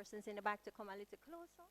persons in the back to come a little closer.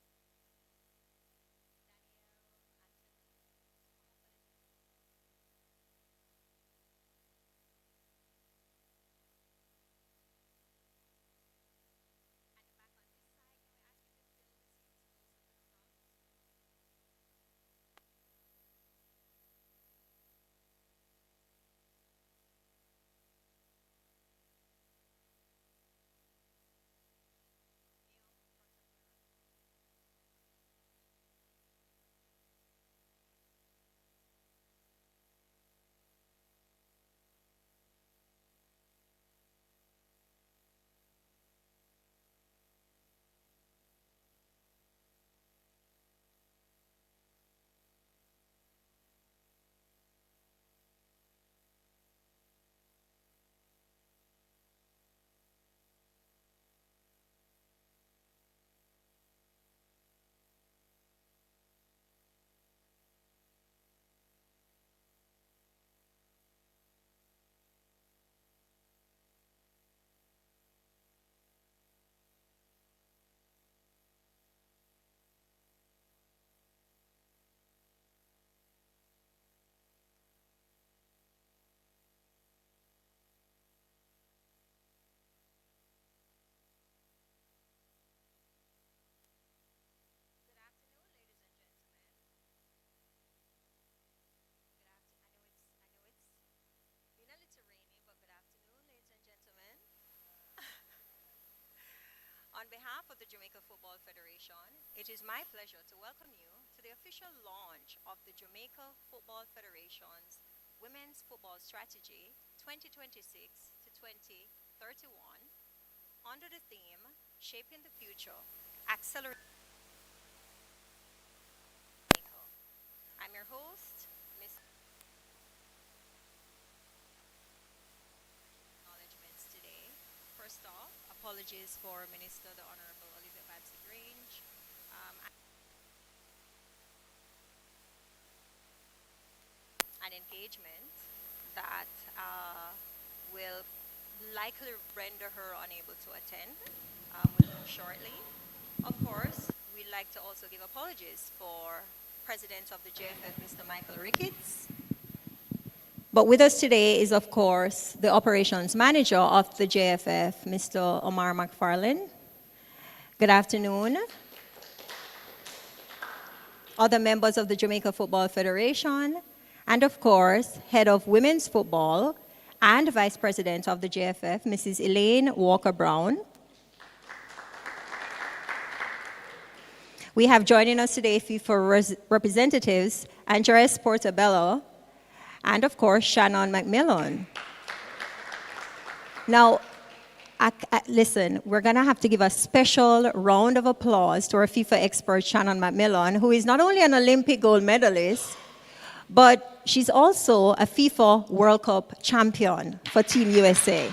On behalf of the Jamaica Football Federation, it is my pleasure to welcome you to the official launch of the Jamaica Football Federation's Women's Football Strategy 2026 to 2031 under the theme Shaping the Future, Accelerating Jamaica. I'm your host, Ms. Acknowledgements today. First off, apologies for Minister the Honorable Olivia Babsy Grange. An engagement that will likely render her unable to attend shortly. Of course, we'd like to also give apologies for President of the JFF, Mr. Michael Ricketts. But with us today is, of course, the operations manager of the JFF, Mr. Omar McFarlane. Good afternoon. Other members of the Jamaica Football Federation, and of course, head of women's football and vice president of the JFF, Mrs. Elaine Walker-Brown. We have joining us today FIFA representatives Andres Portobello, and of course, Shannon McMillan. Now, listen, we're gonna have to give a special round of applause to our FIFA expert, Shannon McMillan, who is not only an Olympic gold medalist, but she's also a FIFA World Cup champion for Team USA.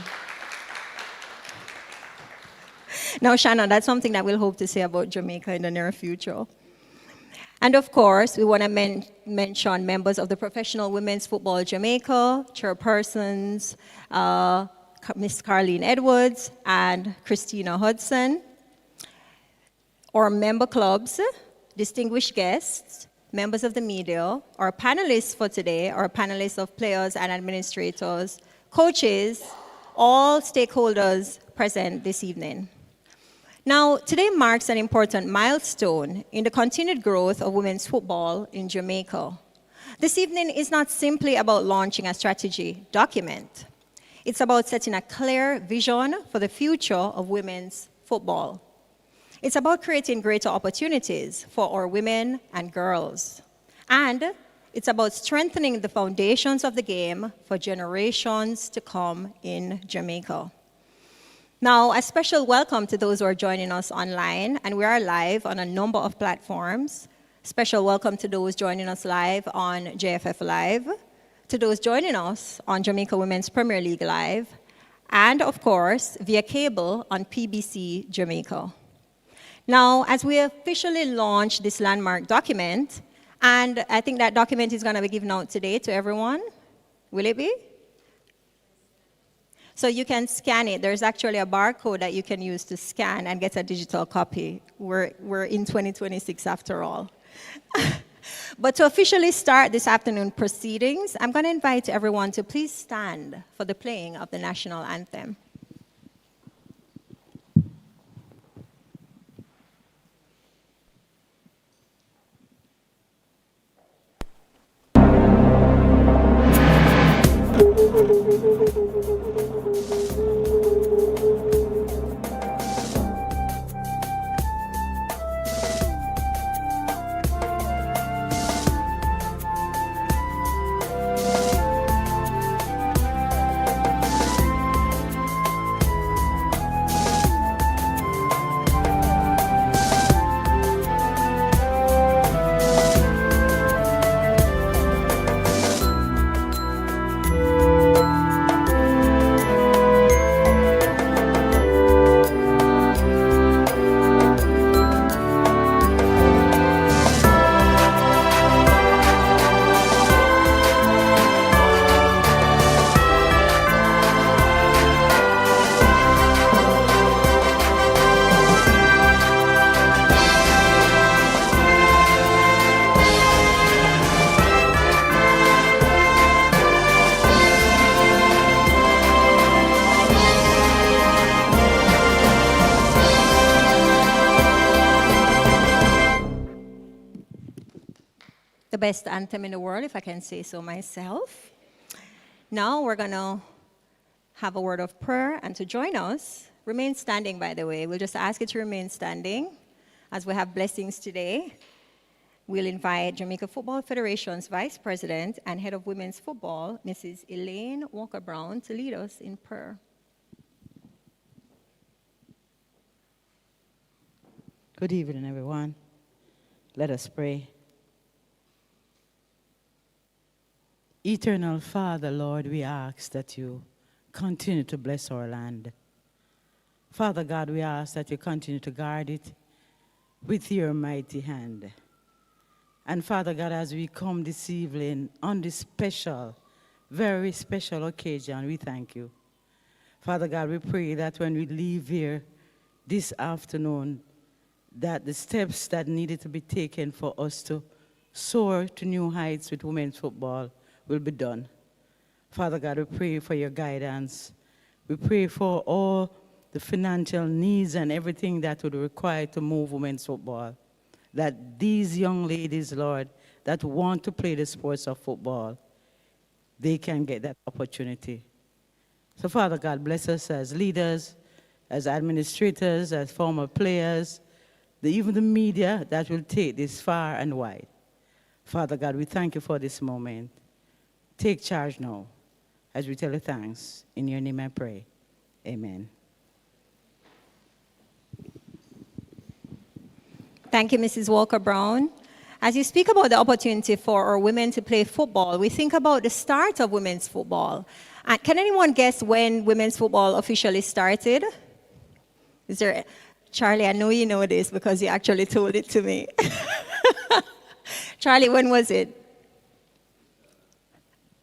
Now, Shannon, that's something that we'll hope to say about Jamaica in the near future. And of course, we want to mention members of the Professional Women's Football Jamaica, chairpersons, Miss Carleen Edwards and Christina Hudson, our member clubs, distinguished guests, members of the media, our panelists for today, our panelists of players and administrators, coaches, all stakeholders present this evening. Now, today marks an important milestone in the continued growth of women's football in Jamaica. This evening is not simply about launching a strategy document. It's about setting a clear vision for the future of women's football. It's about creating greater opportunities for our women and girls. And it's about strengthening the foundations of the game for generations to come in Jamaica. Now, a special welcome to those who are joining us online, and we are live on a number of platforms. Special welcome to those joining us live on JFF Live, to those joining us on Jamaica Women's Premier League Live, and of course, via cable on PBC Jamaica. Now, as we officially launch this landmark document, and I think that document is going to be given out today to everyone. Will it be? So you can scan it. There's actually a barcode that you can use to scan and get a digital copy. We're in 2026 after all. But to officially start this afternoon proceedings, I'm going to invite everyone to please stand for the playing of the national anthem. The best anthem in the world, if I can say so myself. Now we're going to have a word of prayer, and to join us, remain standing, by the way. We'll just ask you to remain standing as we have blessings today. We'll invite Jamaica Football Federation's Vice President and Head of Women's Football, Mrs. Elaine Walker-Brown, to lead us in prayer. Good evening, everyone. Let us pray. Eternal Father, Lord, we ask that you continue to bless our land. Father God, we ask that you continue to guard it with your mighty hand. And Father God, as we come this evening on this special, very special occasion, we thank you. Father God, we pray that when we leave here this afternoon, that the steps that needed to be taken for us to soar to new heights with women's football will be done. Father God, we pray for your guidance. We pray for all the financial needs and everything that would require to move women's football. That these young ladies, Lord, that want to play the sports of football, they can get that opportunity. So Father God, bless us as leaders, as administrators, as former players, even the media that will take this far and wide. Father God, we thank you for this moment. Take charge now as we tell you thanks. In your name I pray. Amen. Thank you, Mrs. Walker-Brown. As you speak about the opportunity for our women to play football, we think about the start of women's football. Can anyone guess when women's football officially started? Is there, Charlie, I know you know this because you actually told it to me. Charlie, when was it?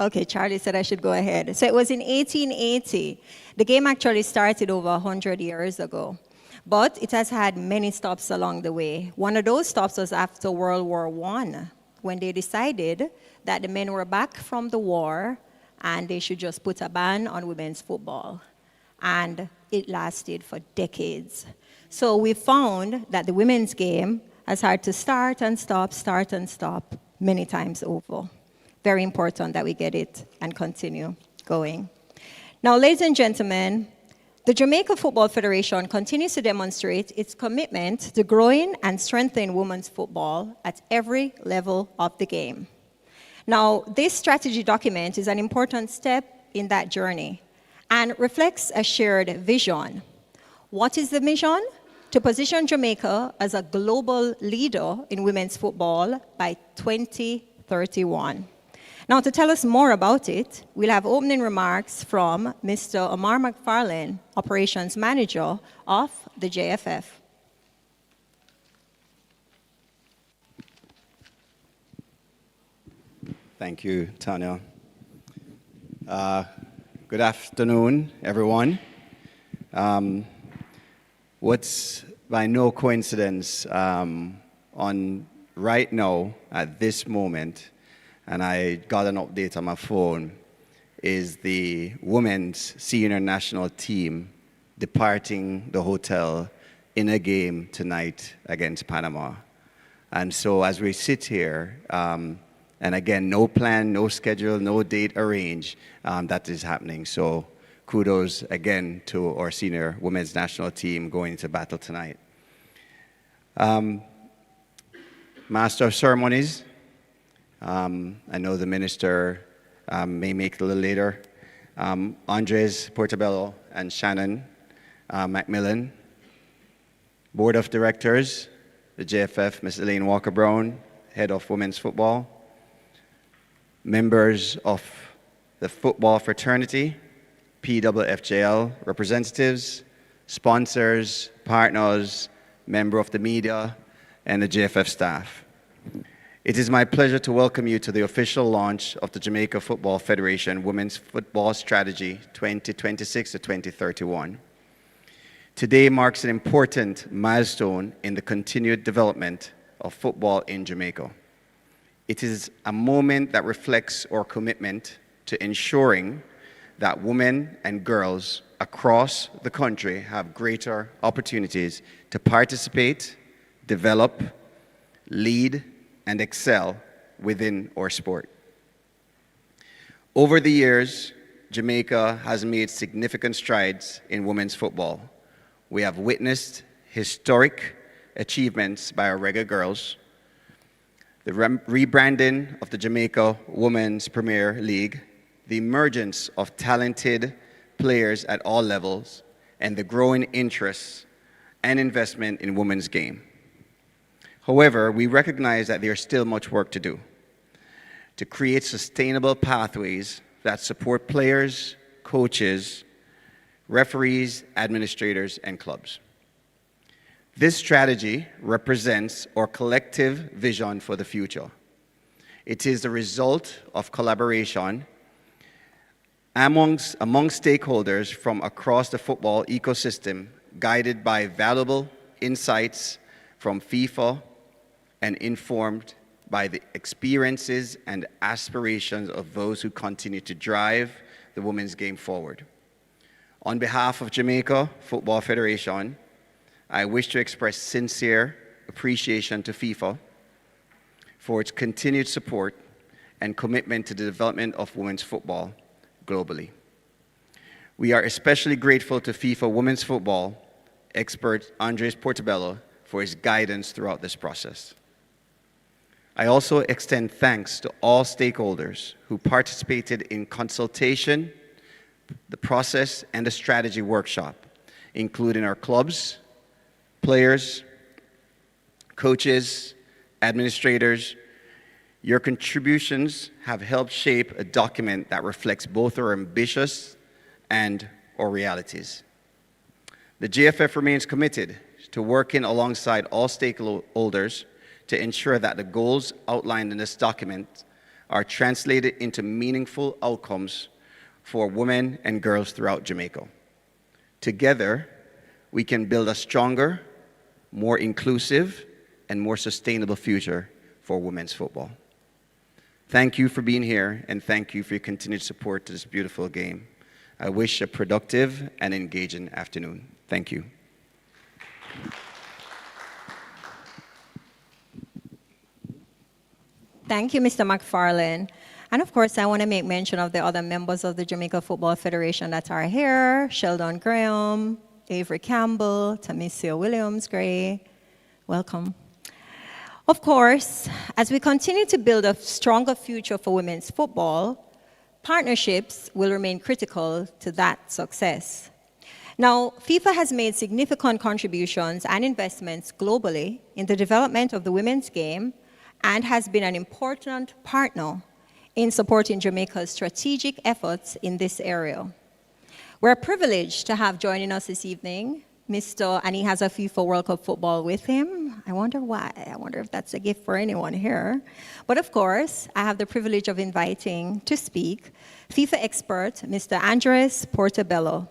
Okay, Charlie said I should go ahead. So it was in 1880. The game actually started over 100 years ago. But it has had many stops along the way. One of those stops was after World War I, when they decided that the men were back from the war and they should just put a ban on women's football. And it lasted for decades. So we found that the women's game has had to start and stop many times over. Very important that we get it and continue going. Now, ladies and gentlemen, the Jamaica Football Federation continues to demonstrate its commitment to growing and strengthening women's football at every level of the game. Now, this strategy document is an important step in that journey and reflects a shared vision. What is the vision? To position Jamaica as a global leader in women's football by 2031. Now, to tell us more about it, we'll have opening remarks from Mr. Omar McFarlane, Operations Manager of the JFF. Thank you, Tanya. Good Good afternoon, everyone. What's by no coincidence, on right now, at this moment, and I got an update on my phone, is the women's senior national team departing the hotel in a game tonight against Panama. And so as we sit here, and again, no plan, no schedule, no date arranged, that is happening. So kudos again to our senior women's national team going into battle tonight. Master of Ceremonies, I know the minister may make it a little later. Andres Portobello and Shannon Macmillan. Board of Directors, the JFF, Ms. Elaine Walker-Brown, Head of Women's Football. Members of the football fraternity, PWFJL representatives, sponsors, partners, member of the media, and the JFF staff. It is my pleasure to welcome you to the official launch of the Jamaica Football Federation Women's Football Strategy 2026 to 2031. Today marks an important milestone in the continued development of football in Jamaica. It is a moment that reflects our commitment to ensuring that women and girls across the country have greater opportunities to participate, develop, lead, and excel within our sport. Over the years, Jamaica has made significant strides in women's football. We have witnessed historic achievements by our Reggae girls, the rebranding of the Jamaica Women's Premier League, the emergence of talented players at all levels, and the growing interest and investment in women's game. However, we recognize that there's still much work to do to create sustainable pathways that support players, coaches, referees, administrators, and clubs. This strategy represents our collective vision for the future. It is the result of collaboration among stakeholders from across the football ecosystem, guided by valuable insights from FIFA and informed by the experiences and aspirations of those who continue to drive the women's game forward. On behalf of Jamaica Football Federation, I wish to express sincere appreciation to FIFA for its continued support and commitment to the development of women's football globally. We are especially grateful to FIFA women's football expert Andres Portobello for his guidance throughout this process. I also extend thanks to all stakeholders who participated in consultation, the process, and the strategy workshop, including our clubs, players, coaches, administrators. Your contributions have helped shape a document that reflects both our ambitions and our realities. The JFF remains committed to working alongside all stakeholders to ensure that the goals outlined in this document are translated into meaningful outcomes for women and girls throughout Jamaica. Together, we can build a stronger, more inclusive, and more sustainable future for women's football. Thank you for being here, and thank you for your continued support to this beautiful game. I wish a productive and engaging afternoon. Thank you. Thank you, Mr. McFarlane. And of course, I want to make mention of the other members of the Jamaica Football Federation that are here: Sheldon Graham, Avery Campbell, Tamisio Williams-Gray. Welcome. Of course, as we continue to build a stronger future for women's football, partnerships will remain critical to that success. Now, FIFA has made significant contributions and investments globally in the development of the women's game and has been an important partner in supporting Jamaica's strategic efforts in this area. We're privileged to have joining us this evening and he has a FIFA World Cup football with him. I wonder why. I wonder if that's a gift for anyone here. But of course, I have the privilege of inviting to speak FIFA expert, Mr. Andres Portobello.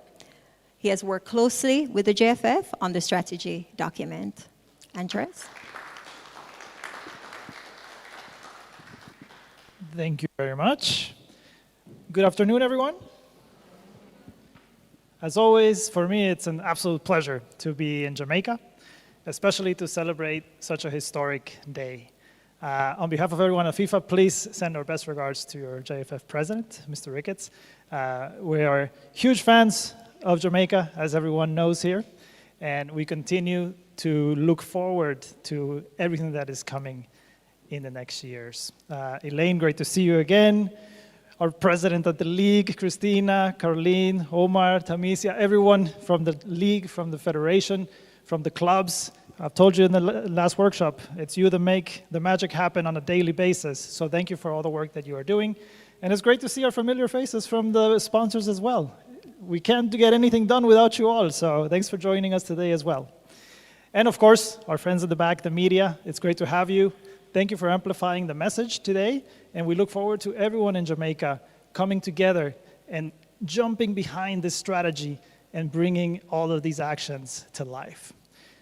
He has worked closely with the JFF on the strategy document. Andres? Thank you very much. Good afternoon, everyone. As always, for me, it's an absolute pleasure to be in Jamaica, especially to celebrate such a historic day. On behalf of everyone at FIFA, please send our best regards to your JFF president, Mr. Ricketts. We are huge fans of Jamaica, as everyone knows here, and we continue to look forward to everything that is coming in the next years. Elaine, great to see you again. Our president of the league, Christina, Caroline, Omar, Tamicia, everyone from the league, from the federation, from the clubs. I've told you in the last workshop, it's you that make the magic happen on a daily basis. So thank you for all the work that you are doing. And it's great to see our familiar faces from the sponsors as well. We can't get anything done without you all, so thanks for joining us today as well. And of course, our friends at the back, the media, it's great to have you. Thank you for amplifying the message today, and we look forward to everyone in Jamaica coming together and jumping behind this strategy and bringing all of these actions to life.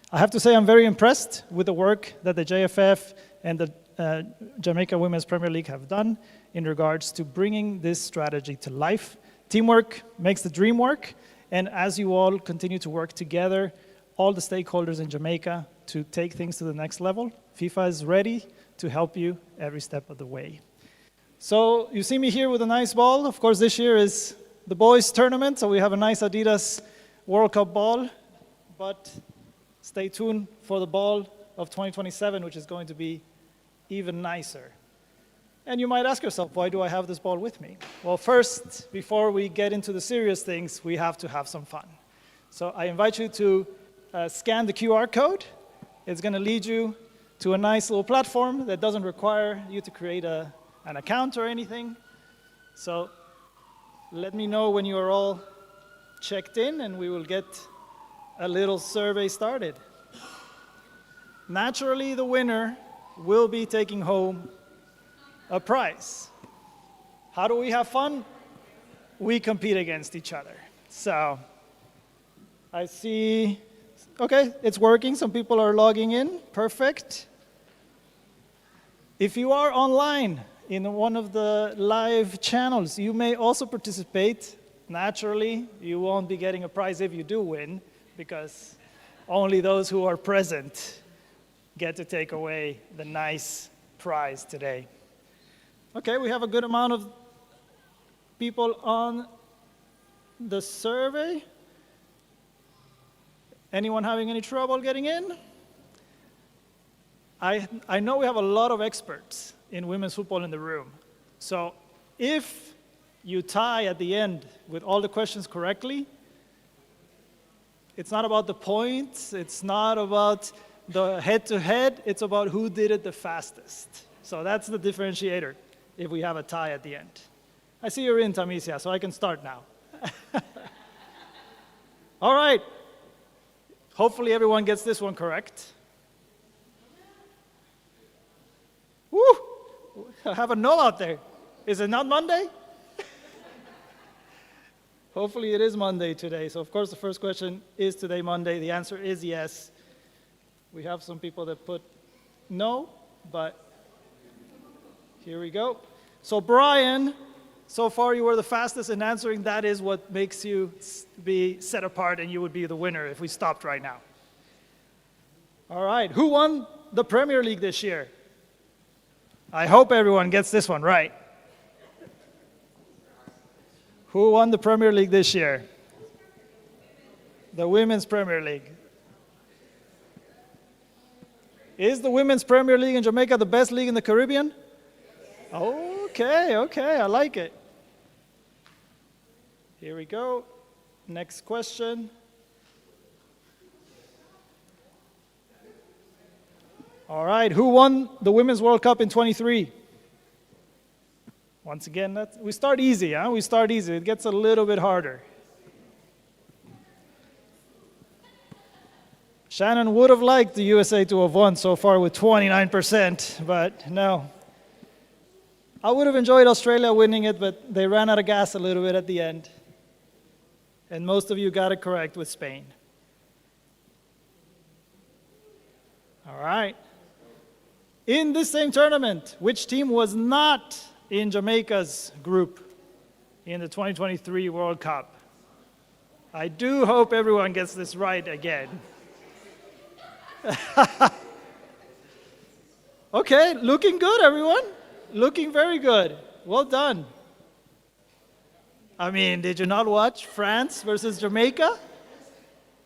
I have to say I'm very impressed with the work that the JFF and the Jamaica Women's Premier League have done in regards to bringing this strategy to life. Teamwork makes the dream work, and as you all continue to work together, all the stakeholders in Jamaica to take things to the next level, FIFA is ready to help you every step of the way. So you see me here with a nice ball. Of course, this year is the boys' tournament, so we have a nice Adidas World Cup ball. But stay tuned for the ball of 2027, which is going to be even nicer. And you might ask yourself, why do I have this ball with me? Well, first, before we get into the serious things, we have to have some fun. So I invite you to scan the QR code. It's going to lead you to a nice little platform that doesn't require you to create an account or anything. So let me know when you are all checked in, and we will get a little survey started. Naturally, the winner will be taking home a prize. How do we have fun? We compete against each other. So I see, okay, it's working. Some people are logging in. Perfect. If you are online in one of the live channels, you may also participate. Naturally, you won't be getting a prize if you do win, because only those who are present get to take away the nice prize today. Okay, we have a good amount of people on the survey. Anyone having any trouble getting in? I know we have a lot of experts in women's football in the room. So if you tie at the end with all the questions correctly, it's not about the points, it's not about the head-to-head, it's about who did it the fastest. So that's the differentiator if we have a tie at the end. I see you're in, Tamicia, so I can start now. All right. Hopefully everyone gets this one correct. Woo! I have a no out there. Is it not Monday? Hopefully it is Monday today. So of course the first question, is today Monday? The answer is yes. We have some people that put no, but here we go. So Brian, so far you were the fastest in answering. That is what makes you be set apart, and you would be the winner if we stopped right now. All right, who won the Premier League this year? I hope everyone gets this one right. Who won the Premier League this year? The Women's Premier League. Is the Women's Premier League in Jamaica the best league in the Caribbean? Okay, I like it. Here we go. Next question. All right, who won the Women's World Cup in 23? Once again, we start easy, huh? We start easy. It gets a little bit harder. Shannon would have liked the USA to have won so far with 29%, but no. I would have enjoyed Australia winning it, but they ran out of gas a little bit at the end. And most of you got it correct with Spain. All right. In this same tournament, which team was not in Jamaica's group in the 2023 World Cup? I do hope everyone gets this right again. Okay, looking good, everyone. Looking very good. Well done. I mean, did you not watch France versus Jamaica?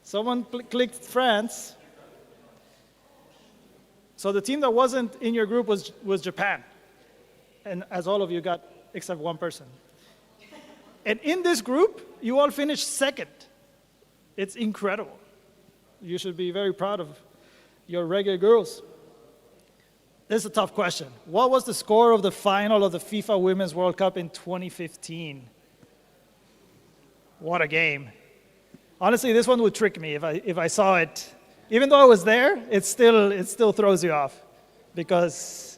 Someone clicked France. So the team that wasn't in your group was Japan. And as all of you got, except one person. And in this group, you all finished second. It's incredible. You should be very proud of your reggae girls. This is a tough question. What was the score of the final of the FIFA Women's World Cup in 2015? What a game. Honestly, this one would trick me if I saw it. Even though I was there, it still throws you off. Because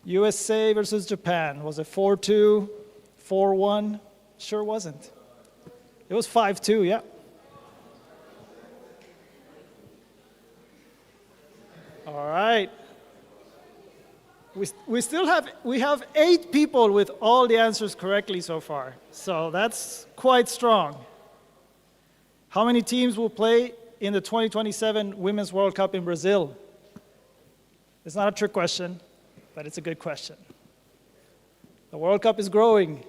USA versus Japan, was it 4-2, 4-1? Sure wasn't. It was 5-2, yeah. All right. We have 8 people with all the answers correctly so far. So that's quite strong. How many teams will play in the 2027 Women's World Cup in Brazil? It's not a trick question, but it's a good question. The World Cup is growing.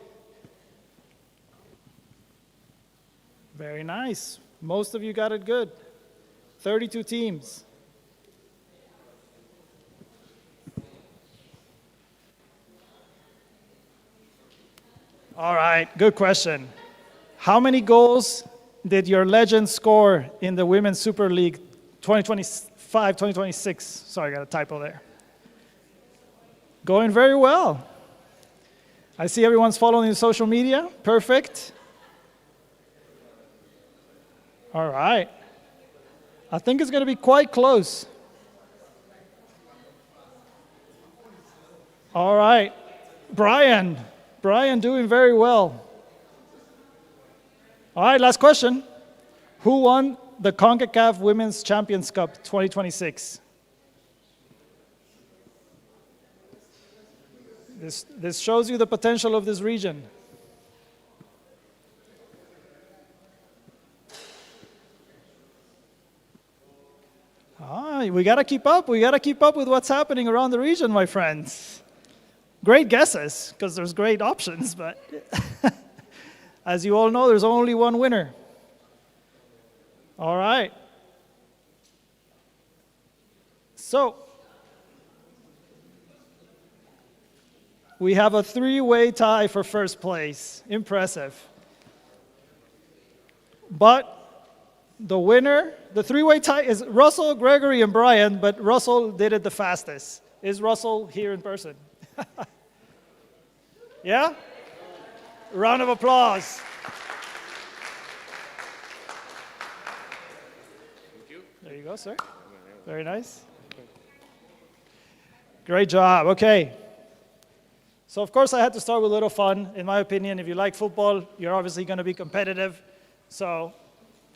Very nice. Most of you got it good. 32 teams. All right, good question. How many goals did your legend score in the Women's Super League 2025, 2026? Sorry, I got a typo there. Going very well. I see everyone's following the social media. Perfect. All right. I think it's going to be quite close. All right. Brian doing very well. All right, last question. Who won the CONCACAF Women's Champions Cup 2026? This shows you the potential of this region. We got to keep up. We got to keep up with what's happening around the region, my friends. Great guesses, because there's great options, but as you all know, there's only one winner. All right. So, we have a 3-way tie for first place. Impressive. But the winner, the 3-way tie is Russell, Gregory, and Brian, but Russell did it the fastest. Is Russell here in person? Yeah? Round of applause. Thank you. There you go, sir. Very nice. Great job. Okay. So, of course, I had to start with a little fun. In my opinion, if you like football, you're obviously going to be competitive. So,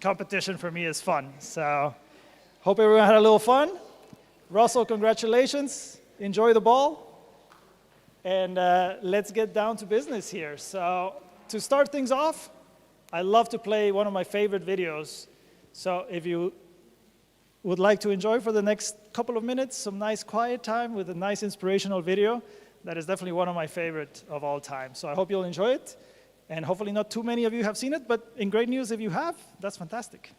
competition for me is fun. So, hope everyone had a little fun. Russell, congratulations. Enjoy the ball. And let's get down to business here. So to start things off, I love to play one of my favorite videos. So if you would like to enjoy for the next couple of minutes some nice quiet time with a nice inspirational video, that is definitely one of my favorite of all time. So I hope you'll enjoy it. And hopefully not too many of you have seen it, but in great news, if you have, that's fantastic.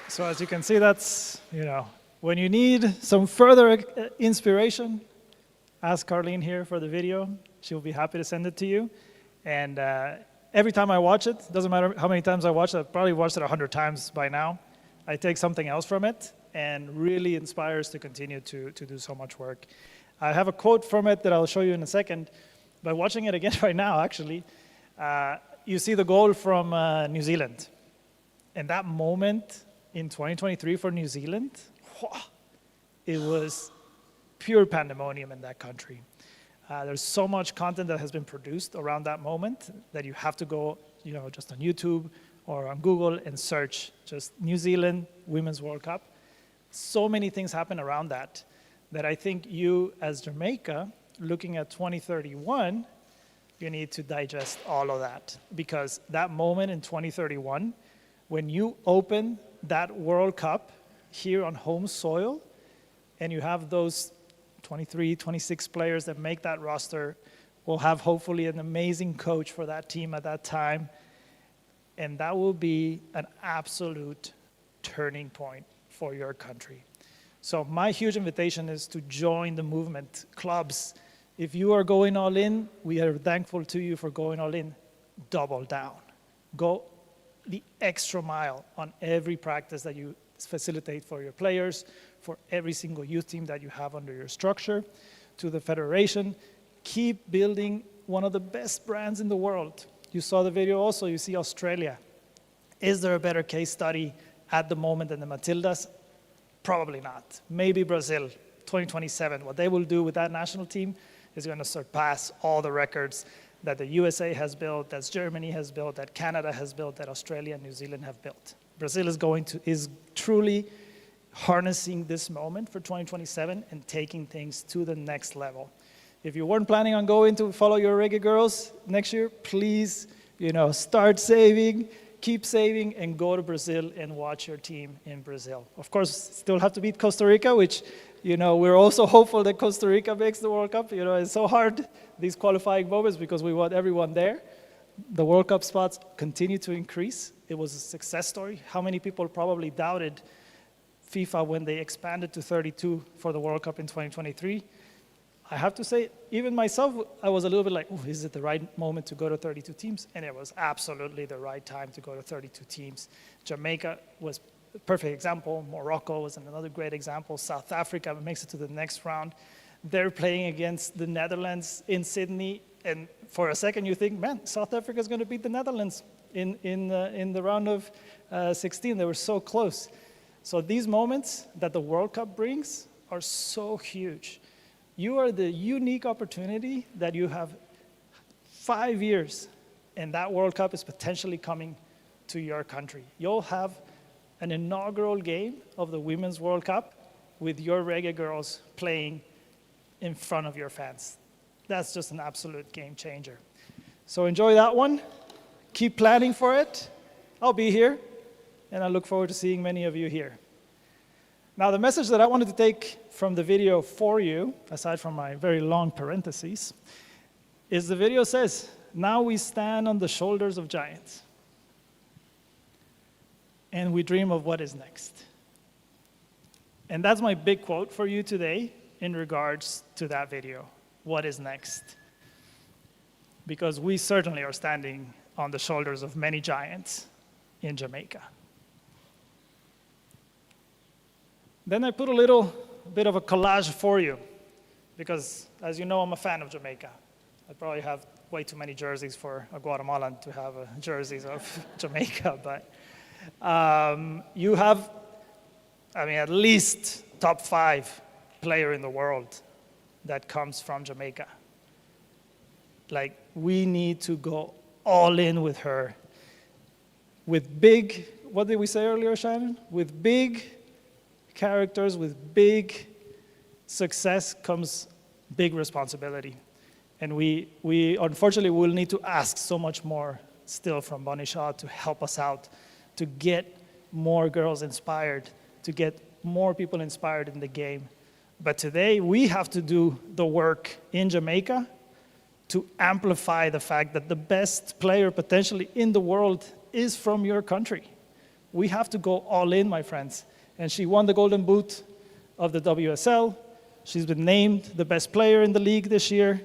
So as you can see, that's, when you need some further inspiration, ask Carlene here for the video. She'll be happy to send it to you. And every time I watch it, doesn't matter how many times I watch it, I've probably watched it 100 times by now, I take something else from it and really inspires to continue to do so much work. I have a quote from it that I'll show you in a second, but watching it again right now, actually, You see the goal from New Zealand. And that moment in 2023 for New Zealand, it was pure pandemonium in that country. There's so much content that has been produced around that moment that you have to go, just on YouTube or on Google and search just New Zealand Women's World Cup. So many things happen around that I think you, as Jamaica, looking at 2031, you need to digest all of that. Because that moment in 2031, when you open that World Cup here on home soil, and you have those 23, 26 players that make that roster, we'll have hopefully an amazing coach for that team at that time. And that will be an absolute turning point for your country. So my huge invitation is to join the movement. Clubs, if you are going all in, we are thankful to you for going all in. Double down. Go the extra mile on every practice that you facilitate for your players, for every single youth team that you have under your structure, to the federation. Keep building one of the best brands in the world. You saw the video also, you see Australia. Is there a better case study at the moment than the Matildas? Probably not. Maybe Brazil, 2027. What they will do with that national team is going to surpass all the records that the USA has built, that Germany has built, that Canada has built, that Australia and New Zealand have built. Brazil is truly harnessing this moment for 2027 and taking things to the next level. If you weren't planning on going to follow your reggae girls next year, please, start saving, keep saving, and go to Brazil and watch your team in Brazil. Of course, still have to beat Costa Rica, which, we're also hopeful that Costa Rica makes the World Cup. It's so hard, these qualifying moments, because we want everyone there. The World Cup spots continue to increase. It was a success story. How many people probably doubted FIFA when they expanded to 32 for the World Cup in 2023? I have to say, even myself, I was a little bit like, is it the right moment to go to 32 teams? And it was absolutely the right time to go to 32 teams. Jamaica was a perfect example. Morocco was another great example. South Africa makes it to the next round. They're playing against the Netherlands in Sydney. And for a second, you think, man, South Africa is going to beat the Netherlands in the round of 16. They were so close. So these moments that the World Cup brings are so huge. You are the unique opportunity that you have 5 years, and that World Cup is potentially coming to your country. You'll have an inaugural game of the Women's World Cup with your reggae girls playing in front of your fans. That's just an absolute game changer. So enjoy that one. Keep planning for it. I'll be here, and I look forward to seeing many of you here. Now, the message that I wanted to take from the video for you, aside from my very long parentheses, is the video says, now we stand on the shoulders of giants, and we dream of what is next. And that's my big quote for you today in regards to that video. What is next? Because we certainly are standing on the shoulders of many giants in Jamaica. Then I put a little bit of a collage for you, because as you know, I'm a fan of Jamaica. I probably have way too many jerseys for a Guatemalan to have jerseys of Jamaica, but you have, at least top 5 player in the world that comes from Jamaica. Like, we need to go all in with her. With big, what did we say earlier, Shannon? With big characters, with big success comes big responsibility. And we unfortunately will need to ask so much more still from Bonnie Shaw to help us out, to get more girls inspired, to get more people inspired in the game. But today, we have to do the work in Jamaica to amplify the fact that the best player potentially in the world is from your country. We have to go all in, my friends. And she won the Golden Boot of the WSL. She's been named the best player in the league this year.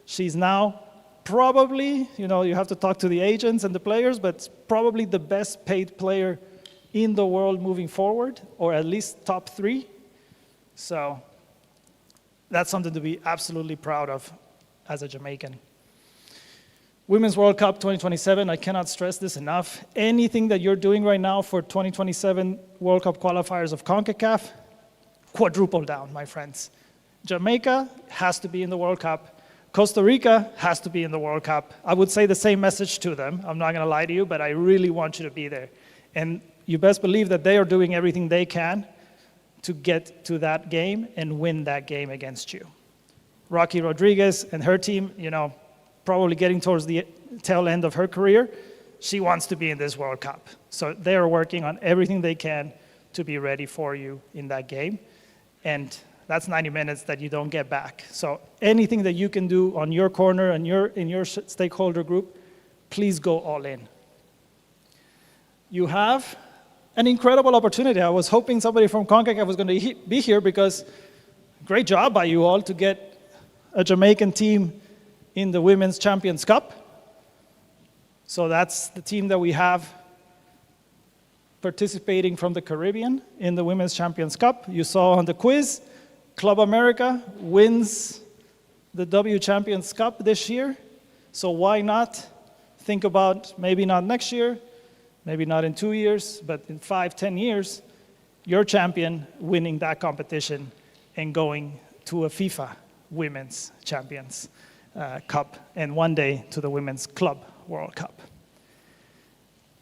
She's now probably, you have to talk to the agents and the players, but probably the best paid player in the world moving forward, or at least top 3. So that's something to be absolutely proud of as a Jamaican. Women's World Cup 2027, I cannot stress this enough. Anything that you're doing right now for 2027 World Cup qualifiers of CONCACAF, quadruple down, my friends. Jamaica has to be in the World Cup. Costa Rica has to be in the World Cup. I would say the same message to them. I'm not gonna lie to you, but I really want you to be there. And you best believe that they are doing everything they can to get to that game and win that game against you. Rocky Rodriguez and her team, probably getting towards the tail end of her career, she wants to be in this World Cup. So they are working on everything they can to be ready for you in that game. And that's 90 minutes that you don't get back. So anything that you can do on your corner and in your stakeholder group, please go all in. You have an incredible opportunity. I was hoping somebody from CONCACAF was going to be here because great job by you all to get a Jamaican team in the Women's Champions Cup. So that's the team that we have participating from the Caribbean in the Women's Champions Cup. You saw on the quiz, Club America wins the W Champions Cup this year. So why not think about maybe not next year, maybe not in 2 years, but in 5, 10 years, your champion winning that competition and going to a FIFA Women's Champions Cup, and one day to the Women's Club World Cup.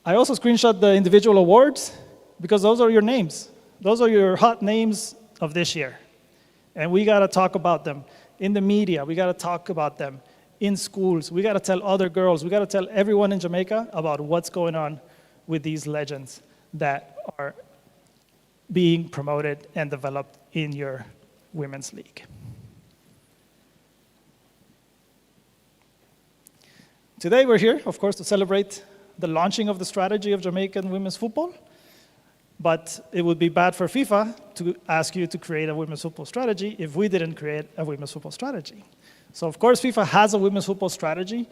I also screenshot the individual awards because those are your names. Those are your hot names of this year. And we gotta talk about them in the media. We gotta talk about them in schools. We gotta tell other girls. We gotta tell everyone in Jamaica about what's going on with these legends that are being promoted and developed in your women's league. Today we're here, of course, to celebrate the launching of the strategy of Jamaican women's football. But it would be bad for FIFA to ask you to create a women's football strategy if we didn't create a women's football strategy. So of course FIFA has a women's football strategy,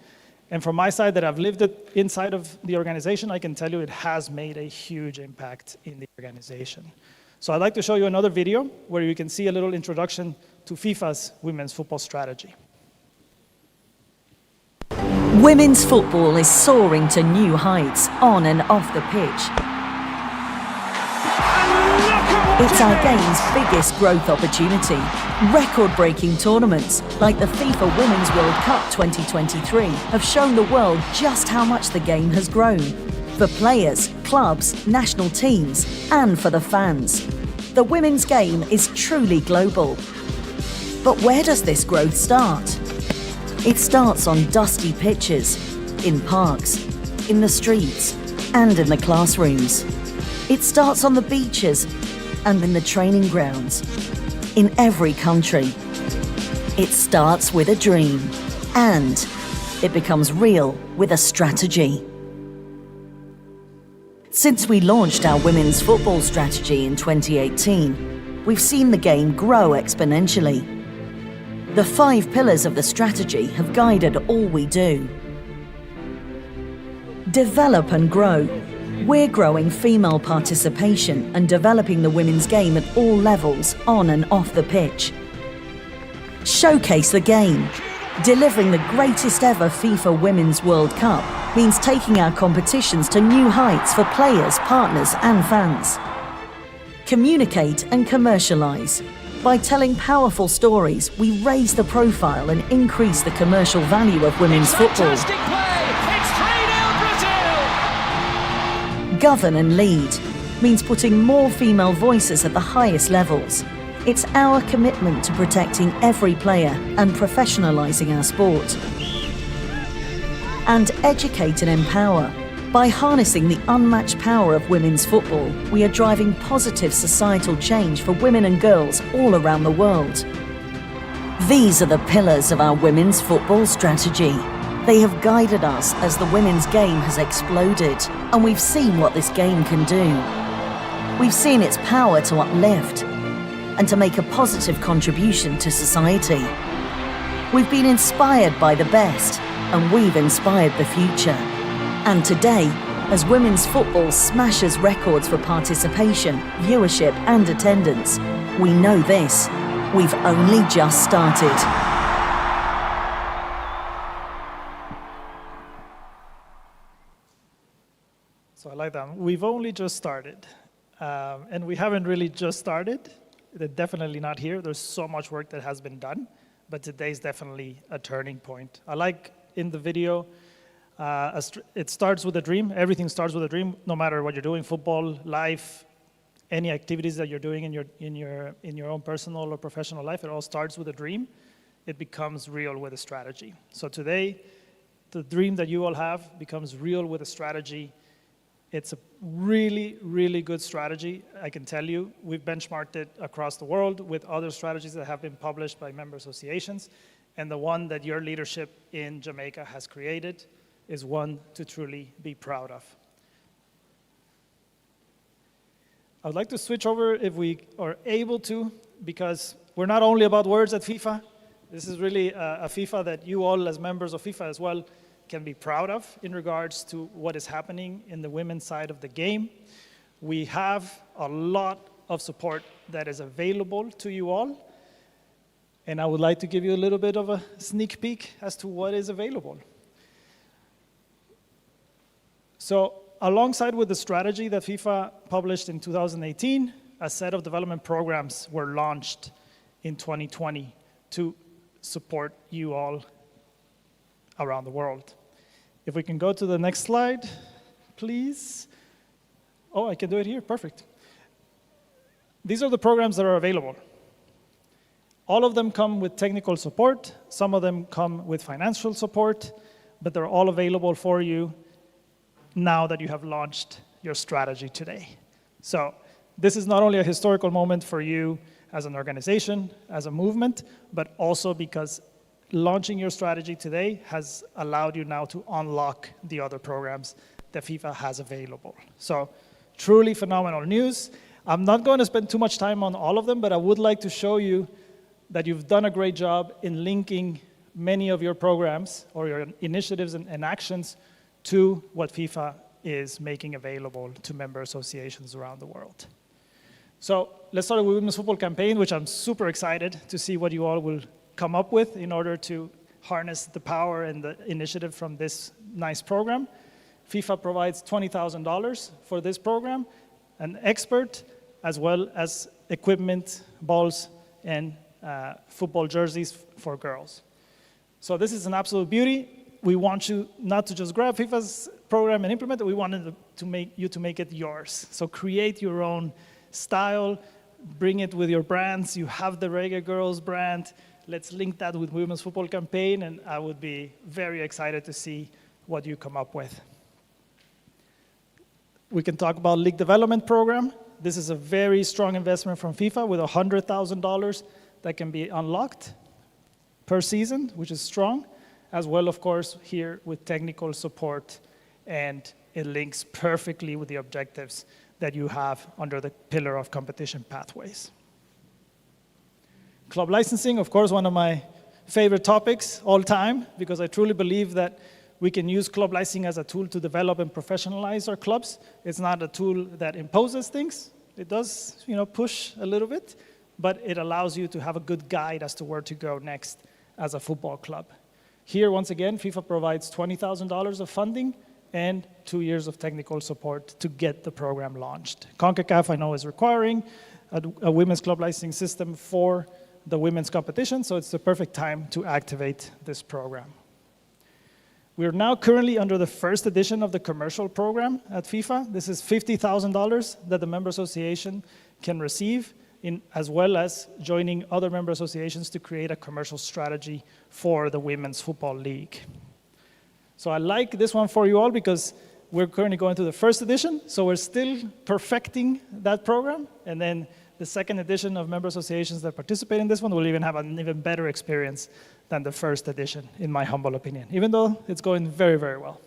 and from my side that I've lived it inside of the organization, I can tell you it has made a huge impact in the organization. So I'd like to show you another video where you can see a little introduction to FIFA's women's football strategy. Women's football is soaring to new heights on and off the pitch. It's our game's biggest growth opportunity. Record-breaking tournaments like the FIFA Women's World Cup 2023 have shown the world just how much the game has grown. For players, clubs, national teams, and for the fans. The women's game is truly global. But where does this growth start? It starts on dusty pitches, in parks, in the streets, and in the classrooms. It starts on the beaches and in the training grounds, in every country. It starts with a dream, and it becomes real with a strategy. Since we launched our women's football strategy in 2018, we've seen the game grow exponentially. The 5 pillars of the strategy have guided all we do. Develop and grow. We're growing female participation and developing the women's game at all levels, on and off the pitch. Showcase the game. Delivering the greatest ever FIFA Women's World Cup means taking our competitions to new heights for players, partners, and fans. Communicate and commercialise. By telling powerful stories, we raise the profile and increase the commercial value of women's football. Govern and lead means putting more female voices at the highest levels. It's our commitment to protecting every player and professionalising our sport. And educate and empower. By harnessing the unmatched power of women's football, we are driving positive societal change for women and girls all around the world. These are the pillars of our women's football strategy. They have guided us as the women's game has exploded, and we've seen what this game can do. We've seen its power to uplift and to make a positive contribution to society. We've been inspired by the best, and we've inspired the future. And today, as women's football smashes records for participation, viewership, and attendance, we know this: we've only just started. like that. We've only just started. And we haven't really just started. They're definitely not here. There's so much work that has been done. But today's definitely a turning point. I like in the video, it starts with a dream. Everything starts with a dream, no matter what you're doing, football, life, any activities that you're doing in your own personal or professional life. It all starts with a dream. It becomes real with a strategy. So today, the dream that you all have becomes real with a strategy. It's a really, really good strategy. I can tell you, we've benchmarked it across the world with other strategies that have been published by member associations. And the one that your leadership in Jamaica has created is one to truly be proud of. I would like to switch over, if we are able to, because we're not only about words at FIFA. This is really a FIFA that you all, as members of FIFA as well, can be proud of in regards to what is happening in the women's side of the game. We have a lot of support that is available to you all. And I would like to give you a little bit of a sneak peek as to what is available. So alongside with the strategy that FIFA published in 2018, a set of development programs were launched in 2020 to support you all around the world. If we can go to the next slide, please. Oh, I can do it here, perfect. These are the programs that are available. All of them come with technical support. Some of them come with financial support, but they're all available for you now that you have launched your strategy today. So this is not only a historical moment for you as an organization, as a movement, but also because launching your strategy today has allowed you now to unlock the other programs that FIFA has available. So truly phenomenal news. I'm not going to spend too much time on all of them, but I would like to show you that you've done a great job in linking many of your programs or your initiatives and actions to what FIFA is making available to member associations around the world. So let's start with Women's Football Campaign, which I'm super excited to see what you all will come up with in order to harness the power and the initiative from this nice program. FIFA provides $20,000 for this program, an expert, as well as equipment, balls, and football jerseys for girls. So this is an absolute beauty. We want you not to just grab FIFA's program and implement it, we wanted to make it yours. So create your own style, bring it with your brands. You have the Reggae Girls brand. Let's link that with Women's Football Campaign, and I would be very excited to see what you come up with. We can talk about League Development Program. This is a very strong investment from FIFA with $100,000 that can be unlocked per season, which is strong, as well, of course, here with technical support, and it links perfectly with the objectives that you have under the pillar of competition pathways. Club licensing, of course, one of my favorite topics all time, because I truly believe that we can use club licensing as a tool to develop and professionalize our clubs. It's not a tool that imposes things. It does, push a little bit, but it allows you to have a good guide as to where to go next as a football club. Here, once again, FIFA provides $20,000 of funding and 2 years of technical support to get the program launched. CONCACAF, I know, is requiring a women's club licensing system for the women's competition, so it's the perfect time to activate this program. We are now currently under the first edition of the commercial program at FIFA. This is $50,000 that the member association can receive, as well as joining other member associations to create a commercial strategy for the Women's Football League. So I like this one for you all because we're currently going through the first edition, so we're still perfecting that program, and then the second edition of member associations that participate in this one will even have an even better experience than the first edition, in my humble opinion, even though it's going very, very well.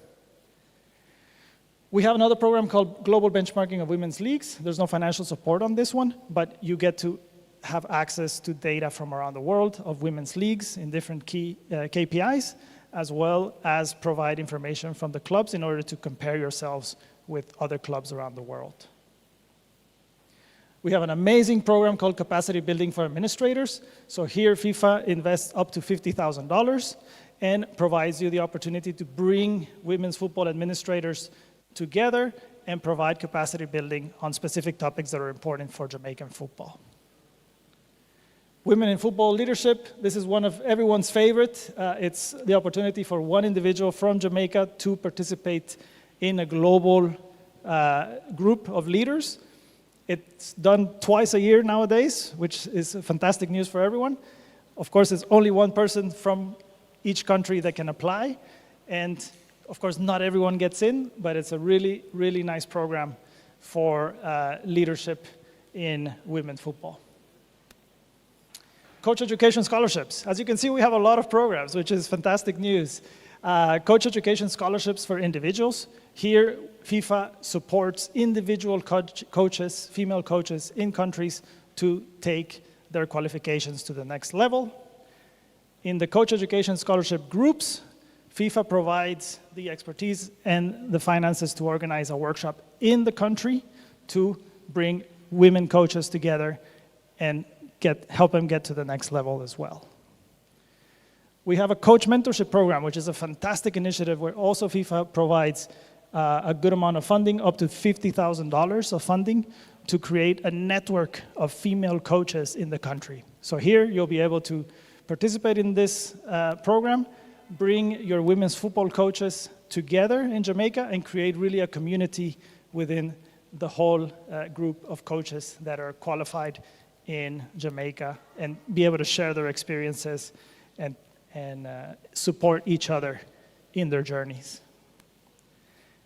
We have another program called Global Benchmarking of Women's Leagues. There's no financial support on this one, but you get to have access to data from around the world of women's leagues in different key KPIs, as well as provide information from the clubs in order to compare yourselves with other clubs around the world. We have an amazing program called Capacity Building for Administrators. So here FIFA invests up to $50,000 and provides you the opportunity to bring women's football administrators together and provide capacity building on specific topics that are important for Jamaican football. Women in football leadership, this is one of everyone's favorite. It's the opportunity for one individual from Jamaica to participate in a global group of leaders. It's done twice a year nowadays, which is fantastic news for everyone. Of course, there's only one person from each country that can apply. And of course, not everyone gets in, but it's a really, really nice program for leadership in women's football. Coach education scholarships. As you can see, we have a lot of programs, which is fantastic news. Coach education scholarships for individuals. Here, FIFA supports individual coaches, female coaches in countries to take their qualifications to the next level. In the coach education scholarship groups, FIFA provides the expertise and the finances to organize a workshop in the country to bring women coaches together and help them get to the next level as well. We have a coach mentorship program, which is a fantastic initiative where also FIFA provides a good amount of funding, up to $50,000 of funding, to create a network of female coaches in the country. So here you'll be able to participate in this program, bring your women's football coaches together in Jamaica and create really a community within the whole group of coaches that are qualified in Jamaica and be able to share their experiences and support each other in their journeys.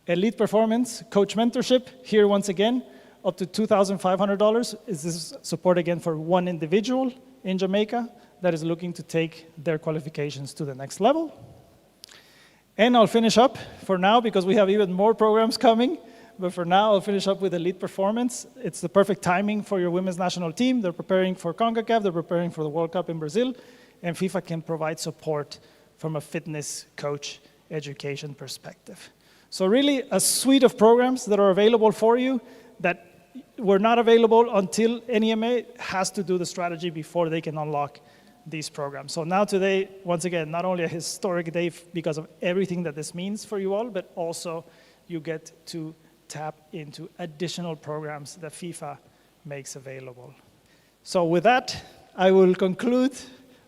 Elite performance, coach mentorship, here once again, up to $2,500 is this support again for one individual in Jamaica that is looking to take their qualifications to the next level. And I'll finish up for now because we have even more programs coming, but for now I'll finish up with elite performance. It's the perfect timing for your women's national team. They're preparing for CONCACAF, they're preparing for the World Cup in Brazil, and FIFA can provide support from a fitness coach education perspective. So really a suite of programs that are available for you that were not available until NEMA has to do the strategy before they can unlock these programs. So now today, once again, not only a historic day because of everything that this means for you all, but also you get to tap into additional programs that FIFA makes available. So with that, I will conclude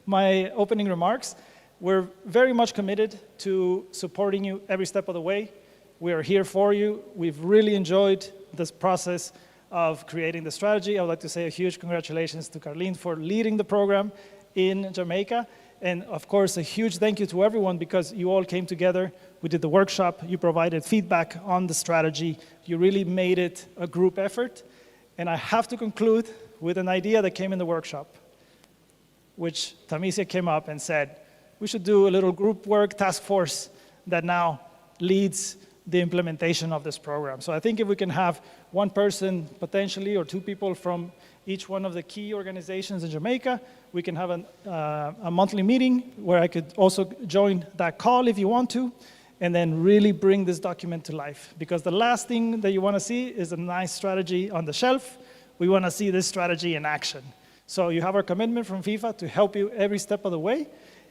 my opening remarks. We're very much committed to supporting you every step of the way. We are here for you. We've really enjoyed this process of creating the strategy. I would like to say a huge congratulations to Carlene for leading the program in Jamaica. And of course, a huge thank you to everyone because you all came together. We did the workshop. You provided feedback on the strategy. You really made it a group effort. And I have to conclude with an idea that came in the workshop, which Tamisia came up and said, we should do a little group work task force that now leads the implementation of this program. So I think if we can have one person potentially or two people from each one of the key organizations in Jamaica, we can have a monthly meeting where I could also join that call if you want to, and then really bring this document to life. Because the last thing that you want to see is a nice strategy on the shelf. We want to see this strategy in action. So you have our commitment from FIFA to help you every step of the way.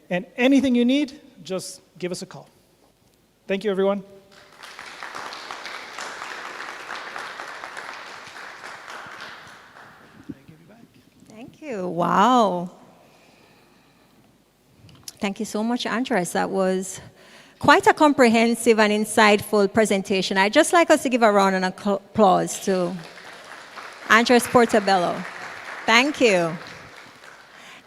And anything you need, just give us a call. Thank you, everyone. Thank you. Wow. Thank you so much, Andres. That was quite a comprehensive and insightful presentation. I'd just like us to give a round of applause to Andres Portobello. Thank you.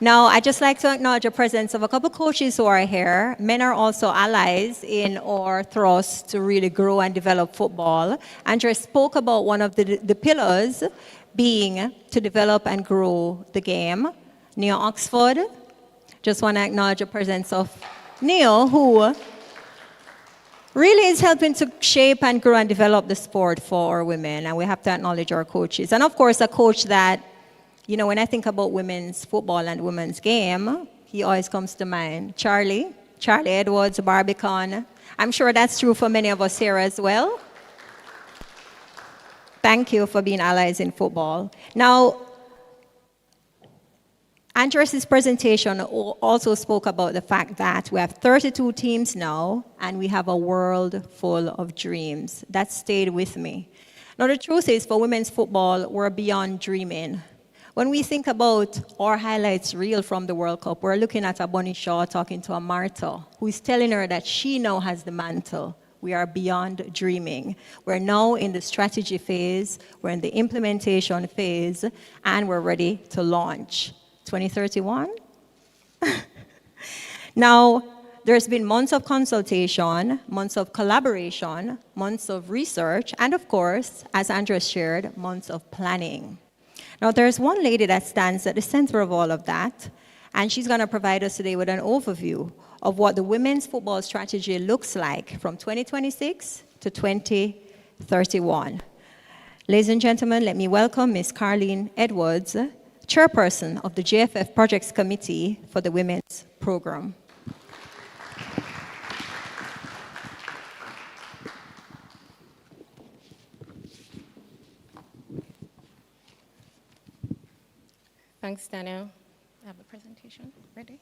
Now, I'd just like to acknowledge the presence of a couple coaches who are here. Men are also allies in our thrust to really grow and develop football. Andres spoke about one of the pillars being to develop and grow the game. Neil Oxford, just want to acknowledge the presence of Neil, who really is helping to shape and grow and develop the sport for our women, and we have to acknowledge our coaches. And of course, a coach that, you know, when I think about women's football and women's game, he always comes to mind. Charlie Edwards, Barbican. I'm sure that's true for many of us here as well. Thank you for being allies in football. Now, Andres' presentation also spoke about the fact that we have 32 teams now, and we have a world full of dreams. That stayed with me. Now, the truth is, for women's football, we're beyond dreaming. When we think about our highlights reel from the World Cup, we're looking at a Bonnie Shaw talking to a Martha, who is telling her that she now has the mantle. We are beyond dreaming. We're now in the strategy phase, we're in the implementation phase, and we're ready to launch. 2031? Now, there's been months of consultation, months of collaboration, months of research, and of course, as Andres shared, months of planning. Now, there's one lady that stands at the center of all of that, and she's going to provide us today with an overview of what the women's football strategy looks like from 2026 to 2031. Ladies and gentlemen, let me welcome Ms. Carleen Edwards, Chairperson of the JFF Projects Committee for the Women's Program. Thanks, Daniel. I have a presentation ready.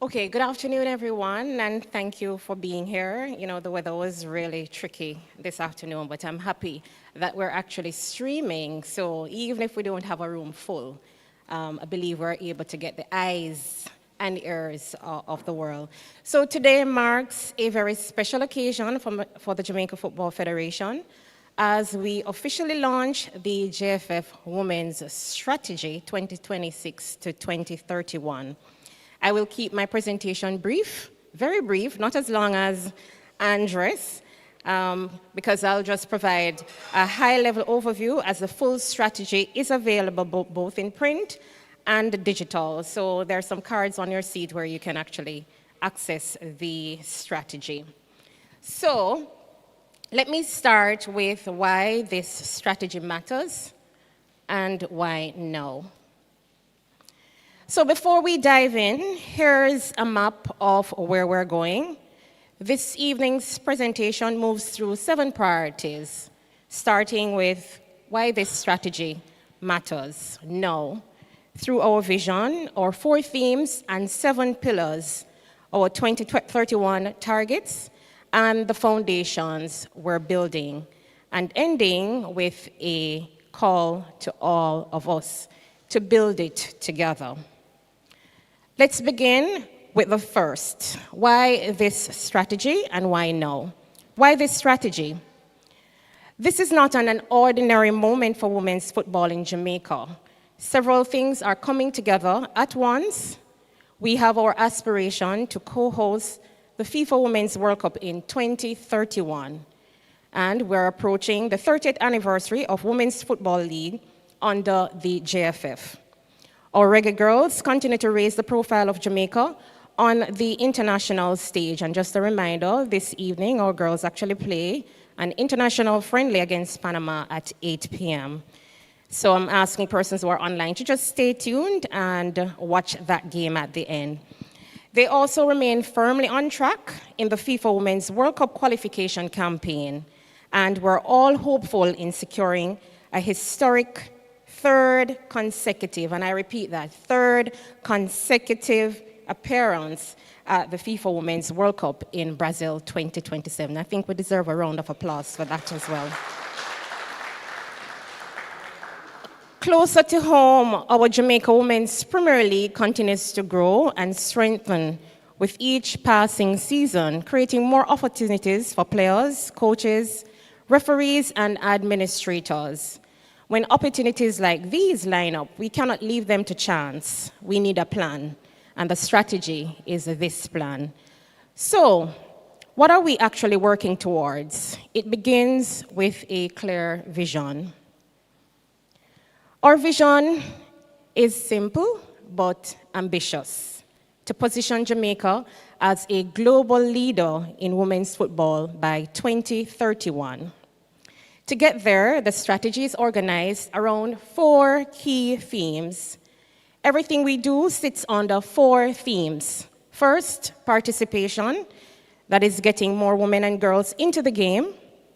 Okay, good afternoon, everyone, and thank you for being here. You know, the weather was really tricky this afternoon, but I'm happy that we're actually streaming, so even if we don't have a room full, I believe we're able to get the eyes and ears of the world. So today marks a very special occasion for the Jamaica Football Federation as we officially launch the JFF Women's Strategy 2026 to 2031. I will keep my presentation brief, very brief, not as long as Andres, because I'll just provide a high-level overview as the full strategy is available both in print and digital. So there are some cards on your seat where you can actually access the strategy. So let me start with why this strategy matters and why no. So before we dive in, here's a map of where we're going. This evening's presentation moves through 7 priorities, starting with why this strategy matters now, through our vision, our 4 themes and 7 pillars, our 2031 targets, and the foundations we're building, and ending with a call to all of us to build it together. Let's begin with the first. Why this strategy and why now? Why this strategy? This is not an ordinary moment for women's football in Jamaica. Several things are coming together at once. We have our aspiration to co-host the FIFA Women's World Cup in 2031. And we're approaching the 30th anniversary of Women's Football League under the JFF. Our reggae girls continue to raise the profile of Jamaica on the international stage. And just a reminder, this evening our girls actually play an international friendly against Panama at 8 p.m. So I'm asking persons who are online to just stay tuned and watch that game at the end. They also remain firmly on track in the FIFA Women's World Cup qualification campaign. And we're all hopeful in securing a historic 3rd consecutive, and I repeat that, 3rd consecutive appearance at the FIFA Women's World Cup in Brazil 2027. I think we deserve a round of applause for that as well. Closer to home, our Jamaica Women's Premier League continues to grow and strengthen with each passing season, creating more opportunities for players, coaches, referees, and administrators. When opportunities like these line up, we cannot leave them to chance. We need a plan, and the strategy is this plan. So, what are we actually working towards? It begins with a clear vision. Our vision is simple but ambitious: to position Jamaica as a global leader in women's football by 2031. To get there, the strategy is organized around 4 key themes. Everything we do sits under 4 themes. First, participation, that is getting more women and girls into the game.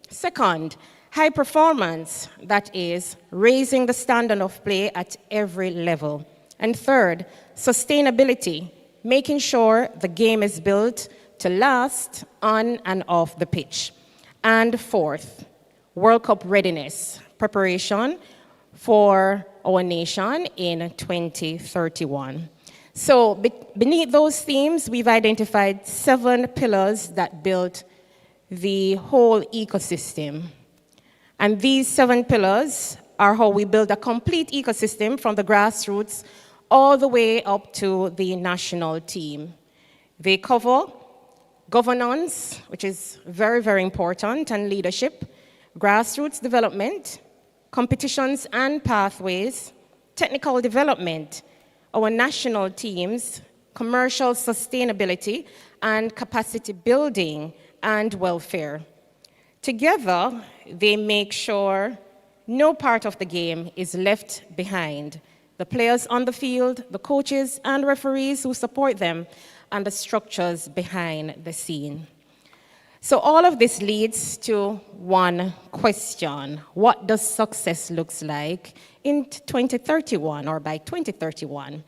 Second, high performance, that is, raising the standard of play at every level. And third, sustainability, making sure the game is built to last on and off the pitch. And fourth, World Cup readiness, preparation for our nation in 2031. So beneath those themes, we've identified 7 pillars that build the whole ecosystem. And these 7 pillars are how we build a complete ecosystem from the grassroots all the way up to the national team. They cover governance, which is very, very important, and leadership, grassroots development, competitions and pathways, technical development, our national teams, commercial sustainability, and capacity building and welfare. Together, they make sure no part of the game is left behind. The players on the field, the coaches and referees who support them, and the structures behind the scene. So all of this leads to one question. What does success look like in 2031 or by 2031?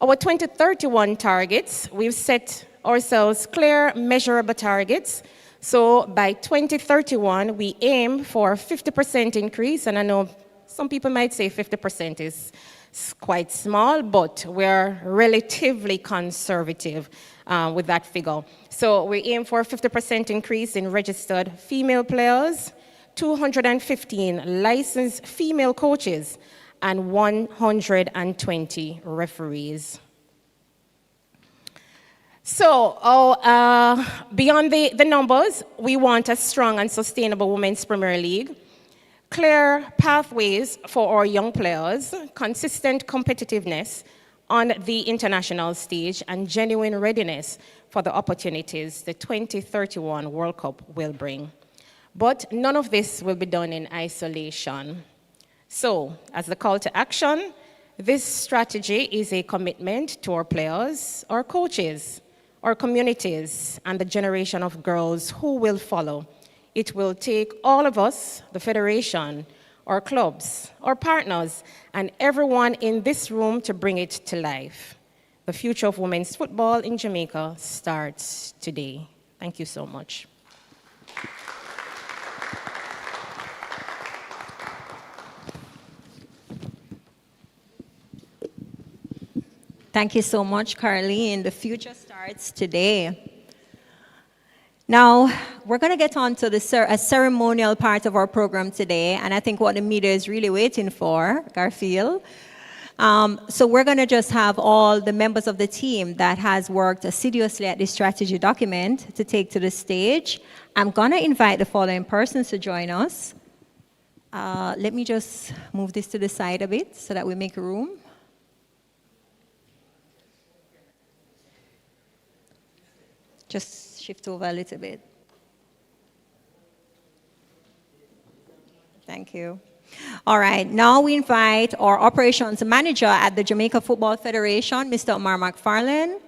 Our 2031 targets, we've set ourselves clear, measurable targets. So by 2031, we aim for a 50% increase, and I know some people might say 50% is quite small, but we're relatively conservative with that figure. So we aim for a 50% increase in registered female players, 215 licensed female coaches, and 120 referees. So beyond the numbers, we want a strong and sustainable Women's Premier League, clear pathways for our young players, consistent competitiveness on the international stage, and genuine readiness for the opportunities the 2031 World Cup will bring. But none of this will be done in isolation. So, as the call to action, this strategy is a commitment to our players, our coaches, our communities, and the generation of girls who will follow. It will take all of us, the Federation, our clubs, our partners, and everyone in this room to bring it to life. The future of women's football in Jamaica starts today. Thank you so much. Thank you so much, Carleen. The future starts today. Now, we're going to get on to the ceremonial part of our program today, and I think what the media is really waiting for, Garfield. So we're going to just have all the members of the team that has worked assiduously at this strategy document to take to the stage. I'm going to invite the following persons to join us. Let me just move this to the side a bit so that we make room. Just shift over a little bit. Thank you. All right, now we invite our operations manager at the Jamaica Football Federation, Mr. Omar McFarlane.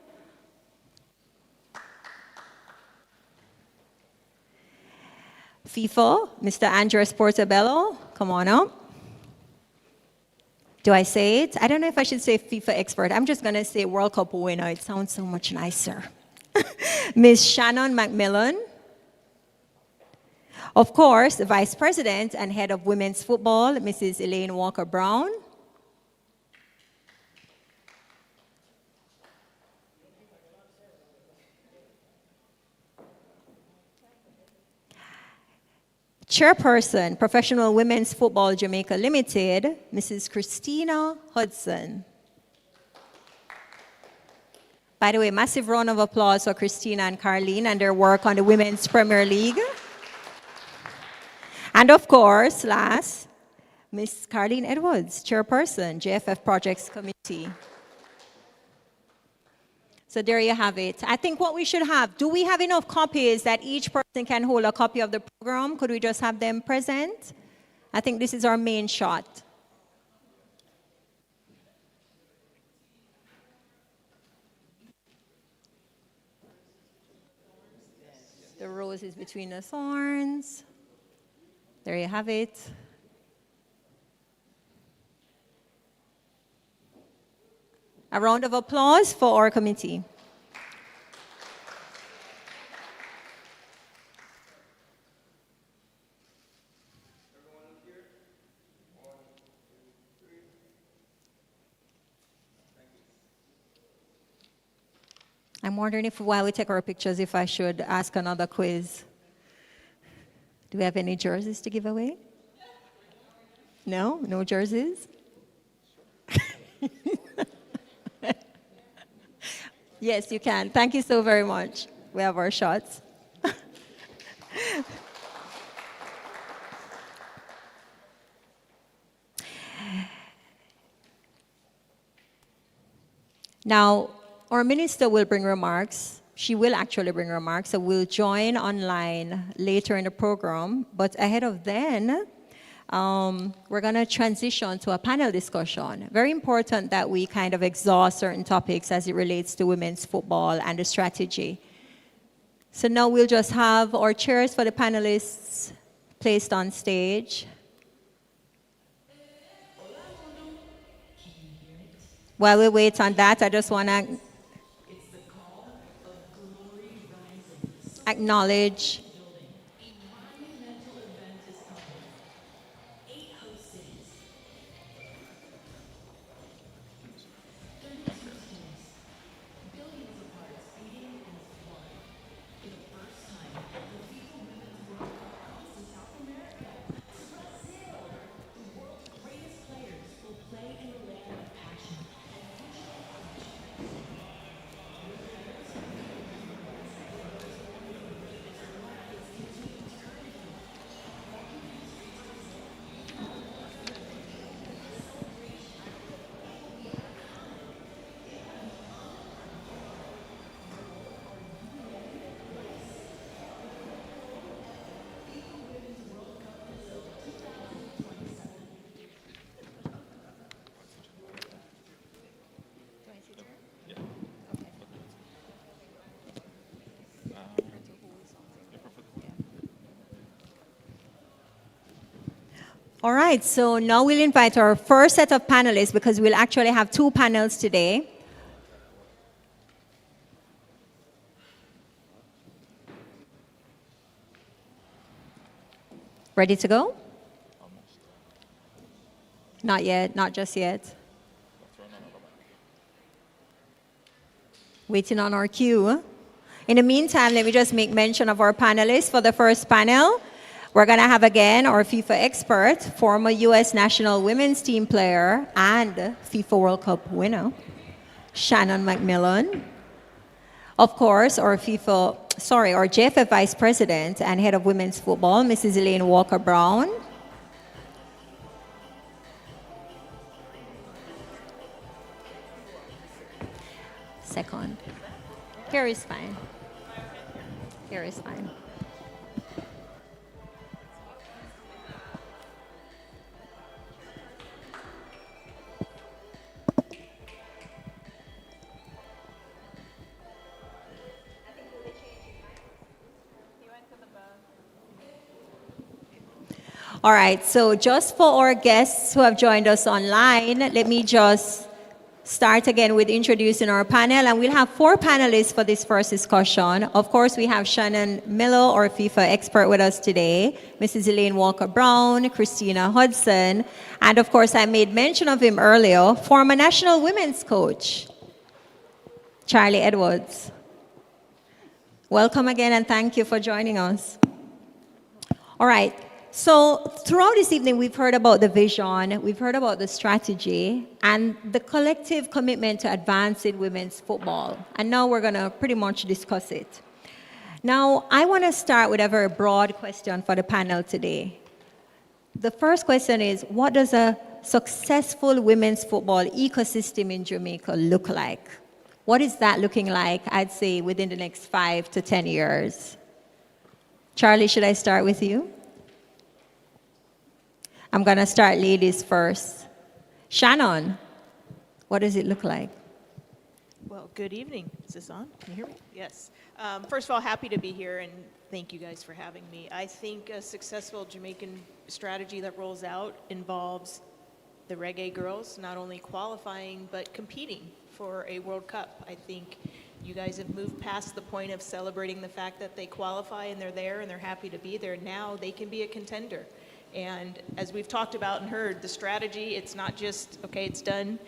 FIFA, Mr. Andres Portobello, come on up. Do I say it? I don't know if I should say FIFA expert. I'm just going to say World Cup winner. It sounds so much nicer. Ms. Shannon McMillan. Of course, the Vice President and Head of Women's Football, Mrs. Elaine Walker-Brown. Chairperson, Professional Women's Football Jamaica Limited, Mrs. Christina Hudson. By the way, massive round of applause for Christina and Carleen and their work on the Women's Premier League. And of course, last, Ms. Carleen Edwards, Chairperson, JFF Projects Committee. So there you have it. I think what we should have, do we have enough copies that each person can hold a copy of the program? Could we just have them present? I think this is our main shot. The rose is between the thorns. There you have it. A round of applause for our committee. I'm wondering if while we take our pictures, if I should ask another quiz. Do we have any jerseys to give away? No? No jerseys? Yes, you can. Thank you so very much. We have our shots. Now, our minister will bring remarks. She will actually bring remarks, so we'll join online later in the program. But ahead of then, we're going to transition to a panel discussion. Very important that we kind of exhaust certain topics as it relates to women's football and the strategy. So now we'll just have our chairs for the panelists placed on stage. While we wait on that, I just want to acknowledge All right, so now we'll invite our first set of panelists because we'll actually have two panels today. Ready to go? Not yet, not just yet. Waiting on our cue. In the meantime, let me just make mention of our panelists for the first panel. We're going to have again our FIFA expert, former U.S. national women's team player and FIFA World Cup winner, Shannon McMillan. Of course, our JFF Vice President and Head of Women's Football, Mrs. Elaine Walker-Brown. Second. Here is fine. Here is fine. All right, so just for our guests who have joined us online, let me just start again with introducing our panel, and we'll have four panelists for this first discussion. Of course, we have Shannon Miller, our FIFA expert, with us today, Mrs. Elaine Walker-Brown, Christina Hudson, and of course, I made mention of him earlier, former national women's coach, Charlie Edwards. Welcome again, and thank you for joining us. All right. So throughout this evening, we've heard about the vision, we've heard about the strategy, and the collective commitment to advancing women's football. And now we're going to pretty much discuss it. Now, I want to start with a very broad question for the panel today. The first question is, what does a successful women's football ecosystem in Jamaica look like? What is that looking like, I'd say, within the next 5 to 10 years? Charlie, should I start with you? I'm going to start ladies first. Shannon, what does it look like? Well, Well, good evening. Is this on? Can you hear me? Yes. First of all, happy to be here, and thank you guys for having me. I think a successful Jamaican strategy that rolls out involves the Reggae girls not only qualifying but competing for a World Cup. I think you guys have moved past the point of celebrating the fact that they qualify and they're there and they're happy to be there. Now they can be a contender. And as we've talked about and heard, the strategy, it's not just, okay, it's done.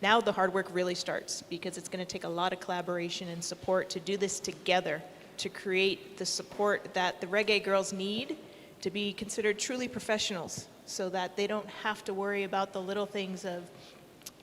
Now the hard work really starts because it's going to take a lot of collaboration and support to do this together, to create the support that the Reggae girls need to be considered truly professionals so that they don't have to worry about the little things of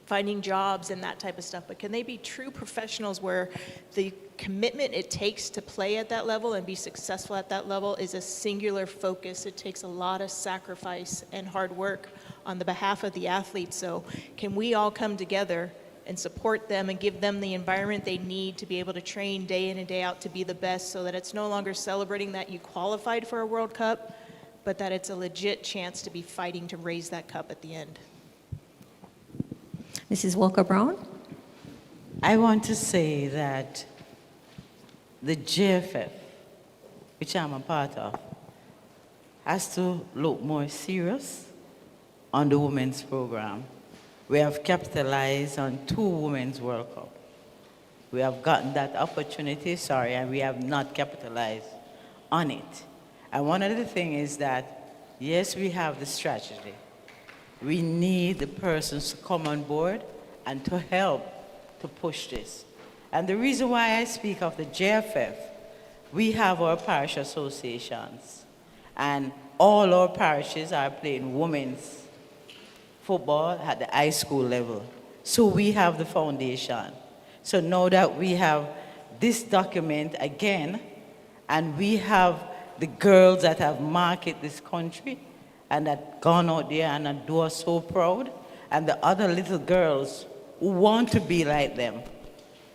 finding jobs and that type of stuff, but can they be true professionals where the commitment it takes to play at that level and be successful at that level is a singular focus. It takes a lot of sacrifice and hard work on the behalf of the athletes. So can we all come together and support them and give them the environment they need to be able to train day in and day out to be the best, so that it's no longer celebrating that you qualified for a World Cup, but that it's a legit chance to be fighting to raise that cup at the end. Mrs. Walker-Brown? I want to say that the JFF, which I'm a part of, has to look more serious on the women's program. We have capitalized on 2 Women's World Cup. We have gotten that opportunity, and we have not capitalized on it. And one of the things is that, yes, we have the strategy. We need the persons to come on board and to help to push this. And the reason why I speak of the JFF, we have our parish associations, and all our parishes are playing women's football at the high school level. So we have the foundation. So now that we have this document again, and we have the girls that have marketed this country, and that gone out there and do us so proud, and the other little girls who want to be like them,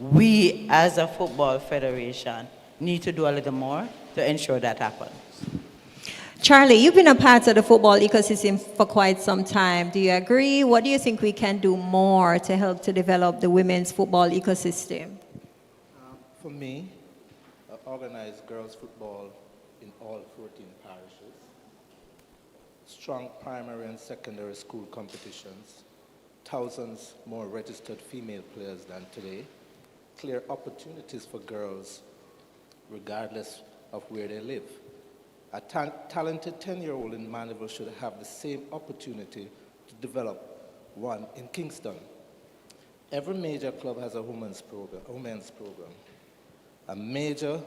we as a football federation need to do a little more to ensure that happens. Charlie, you've been a part of the football ecosystem for quite some time. Do you agree? What do you think we can do more to help to develop the women's football ecosystem? For me, organize girls football in all 14 parishes, strong primary and secondary school competitions, thousands more registered female players than today, clear opportunities for girls regardless of where they live. A talented 10-year-old in Mandeville should have the same opportunity to develop one in Kingston. Every major club has a women's program. A major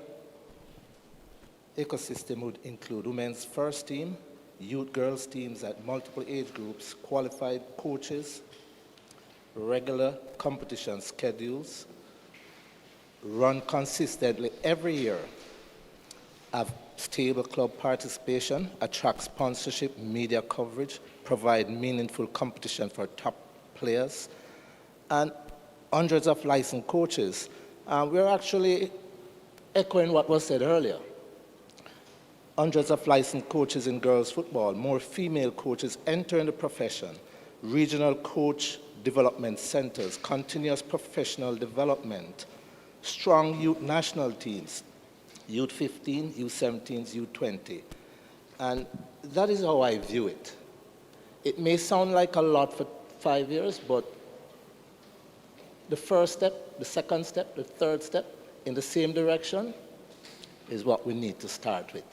ecosystem would include women's first team, youth girls teams at multiple age groups, qualified coaches, regular competition schedules, run consistently every year, have stable club participation, attract sponsorship, media coverage, provide meaningful competition for top players, and hundreds of licensed coaches. We're actually echoing what was said earlier. Hundreds of licensed coaches in girls football, more female coaches entering the profession, regional coach development centers, continuous professional development, strong youth national teams, youth 15, youth 17s, youth 20. And that is how I view it. It may sound like a lot for 5 years, but the first step, the second step, the third step in the same direction is what we need to start with.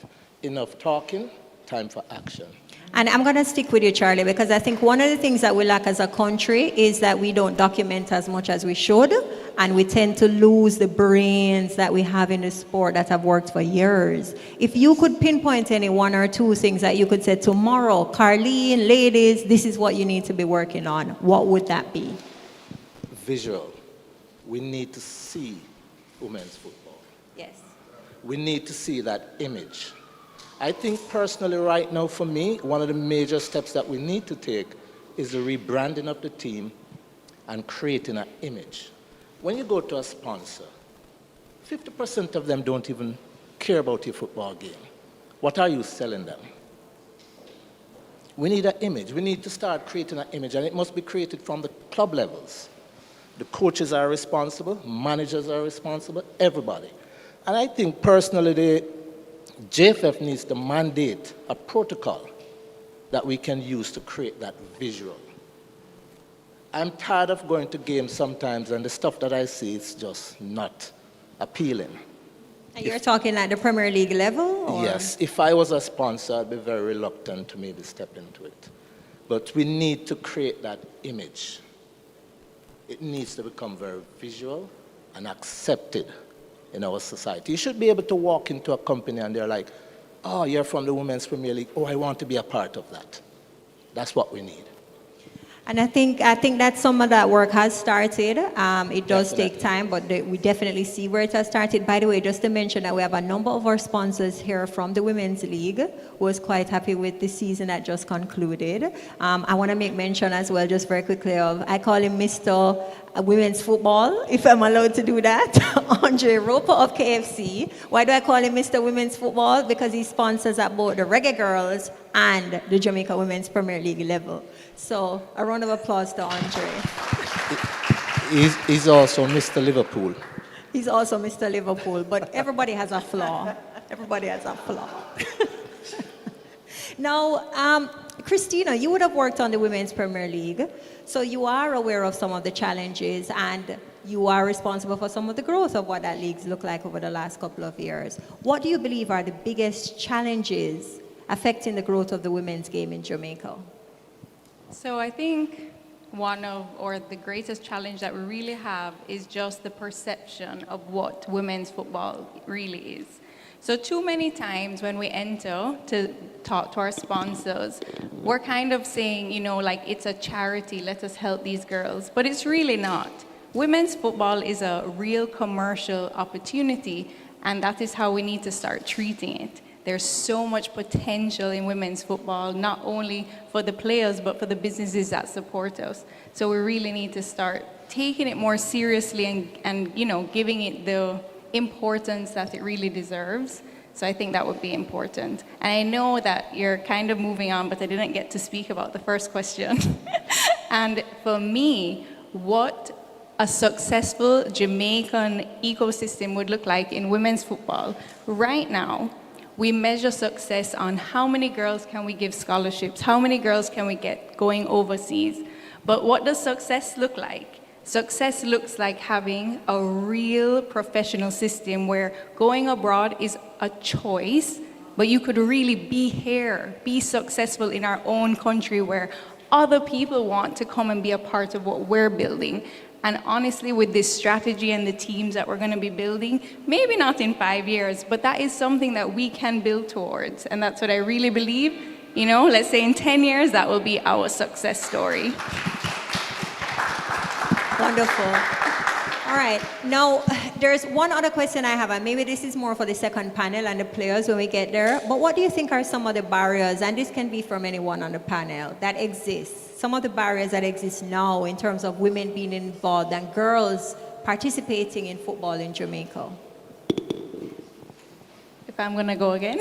Enough talking, time for action. And I'm going to stick with you, Charlie, because I think one of the things that we lack as a country is that we don't document as much as we should, and we tend to lose the brains that we have in the sport that have worked for years. If you could pinpoint any 1 or 2 things that you could say tomorrow, Carleen, ladies, this is what you need to be working on, what would that be? Visual. We need to see women's football. Yes. We need to see that image. I think personally right now for me, one of the major steps that we need to take is the rebranding of the team and creating an image. When you go to a sponsor, 50% of them don't even care about your football game. What are you selling them? We need an image. We need to start creating an image, and it must be created from the club levels. The coaches are responsible, managers are responsible, everybody. And I think personally the JFF needs to mandate a protocol that we can use to create that visual. I'm tired of going to games sometimes and the stuff that I see is just not appealing. And you're talking at the Premier League level? Or? Yes, if I was a sponsor, I'd be very reluctant to maybe step into it. But we need to create that image. It needs to become very visual and accepted in our society. You should be able to walk into a company and they're like, oh, you're from the Women's Premier League. Oh, I want to be a part of that. That's what we need. And I think that some of that work has started. It does Definitely. take time, but we definitely see where it has started. By the way, just to mention that we have a number of our sponsors here from the Women's League who was quite happy with the season that just concluded. I want to make mention as well, just very quickly, of I call him Mr. Women's Football, if I'm allowed to do that, Andre Roper of KFC. Why do I call him Mr. Women's Football? Because he sponsors at both the Reggae Girls and the Jamaica Women's Premier League level. So a round of applause to Andre. He's also Mr. Liverpool. He's also Mr. Liverpool, but everybody has a flaw. Everybody has a flaw. Now, Christina, you would have worked on the Women's Premier League, so you are aware of some of the challenges and you are responsible for some of the growth of what that league's looked like over the last couple of years. What do you believe are the biggest challenges affecting the growth of the women's game in Jamaica? So I think the greatest challenge that we really have is just the perception of what women's football really is. So too many times when we enter to talk to our sponsors, we're kind of saying, like it's a charity, let us help these girls, but it's really not. Women's football is a real commercial opportunity, and that is how we need to start treating it. There's so much potential in women's football, not only for the players, but for the businesses that support us. So we really need to start taking it more seriously and giving it the importance that it really deserves. So I think that would be important. And I know that you're kind of moving on, but I didn't get to speak about the first question. And for me, what a successful Jamaican ecosystem would look like in women's football. Right now, we measure success on how many girls can we give scholarships, how many girls can we get going overseas. But what does success look like? Success looks like having a real professional system where going abroad is a choice, but you could really be here, be successful in our own country where other people want to come and be a part of what we're building. And honestly, with this strategy and the teams that we're going to be building, maybe not in 5 years, but that is something that we can build towards. And that's what I really believe. Let's say in 10 years, that will be our success story. Wonderful. All right. Now, there's one other question I have, and maybe this is more for the second panel and the players when we get there. But what do you think are some of the barriers, and this can be from anyone on the panel, that exist? Some of the barriers that exist now in terms of women being involved and girls participating in football in Jamaica? If I'm going to go again.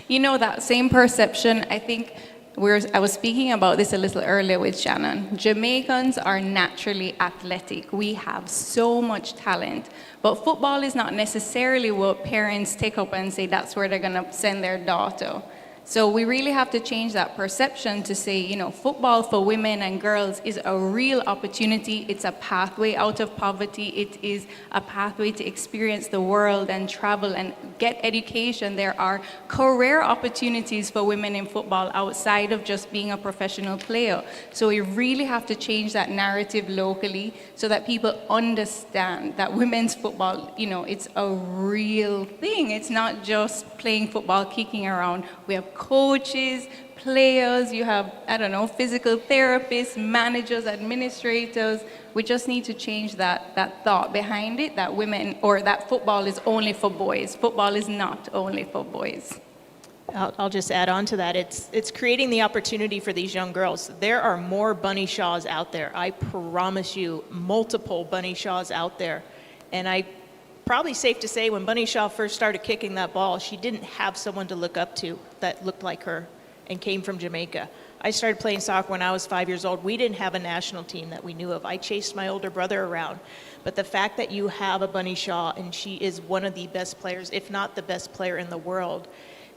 That same perception, I think I was speaking about this a little earlier with Shannon. Jamaicans are naturally athletic. We have so much talent. But football is not necessarily what parents take up and say that's where they're going to send their daughter. So we really have to change that perception to say, football for women and girls is a real opportunity. It's a pathway out of poverty. It is a pathway to experience the world and travel and get education. There are career opportunities for women in football outside of just being a professional player. So we really have to change that narrative locally so that people understand that women's football, it's a real thing. It's not just playing football, kicking around. We have coaches, players, you have, physical therapists, managers, administrators. We just need to change that thought behind it, that women, or that football is only for boys. Football is not only for boys. I'll just add on to that. It's creating the opportunity for these young girls. There are more Bunny Shaws out there. I promise you, multiple Bunny Shaws out there. And probably safe to say when Bunny Shaw first started kicking that ball, she didn't have someone to look up to that looked like her and came from Jamaica. I started playing soccer when I was 5 years old. We didn't have a national team that we knew of. I chased my older brother around. But the fact that you have a Bunny Shaw, and she is one of the best players, if not the best player in the world,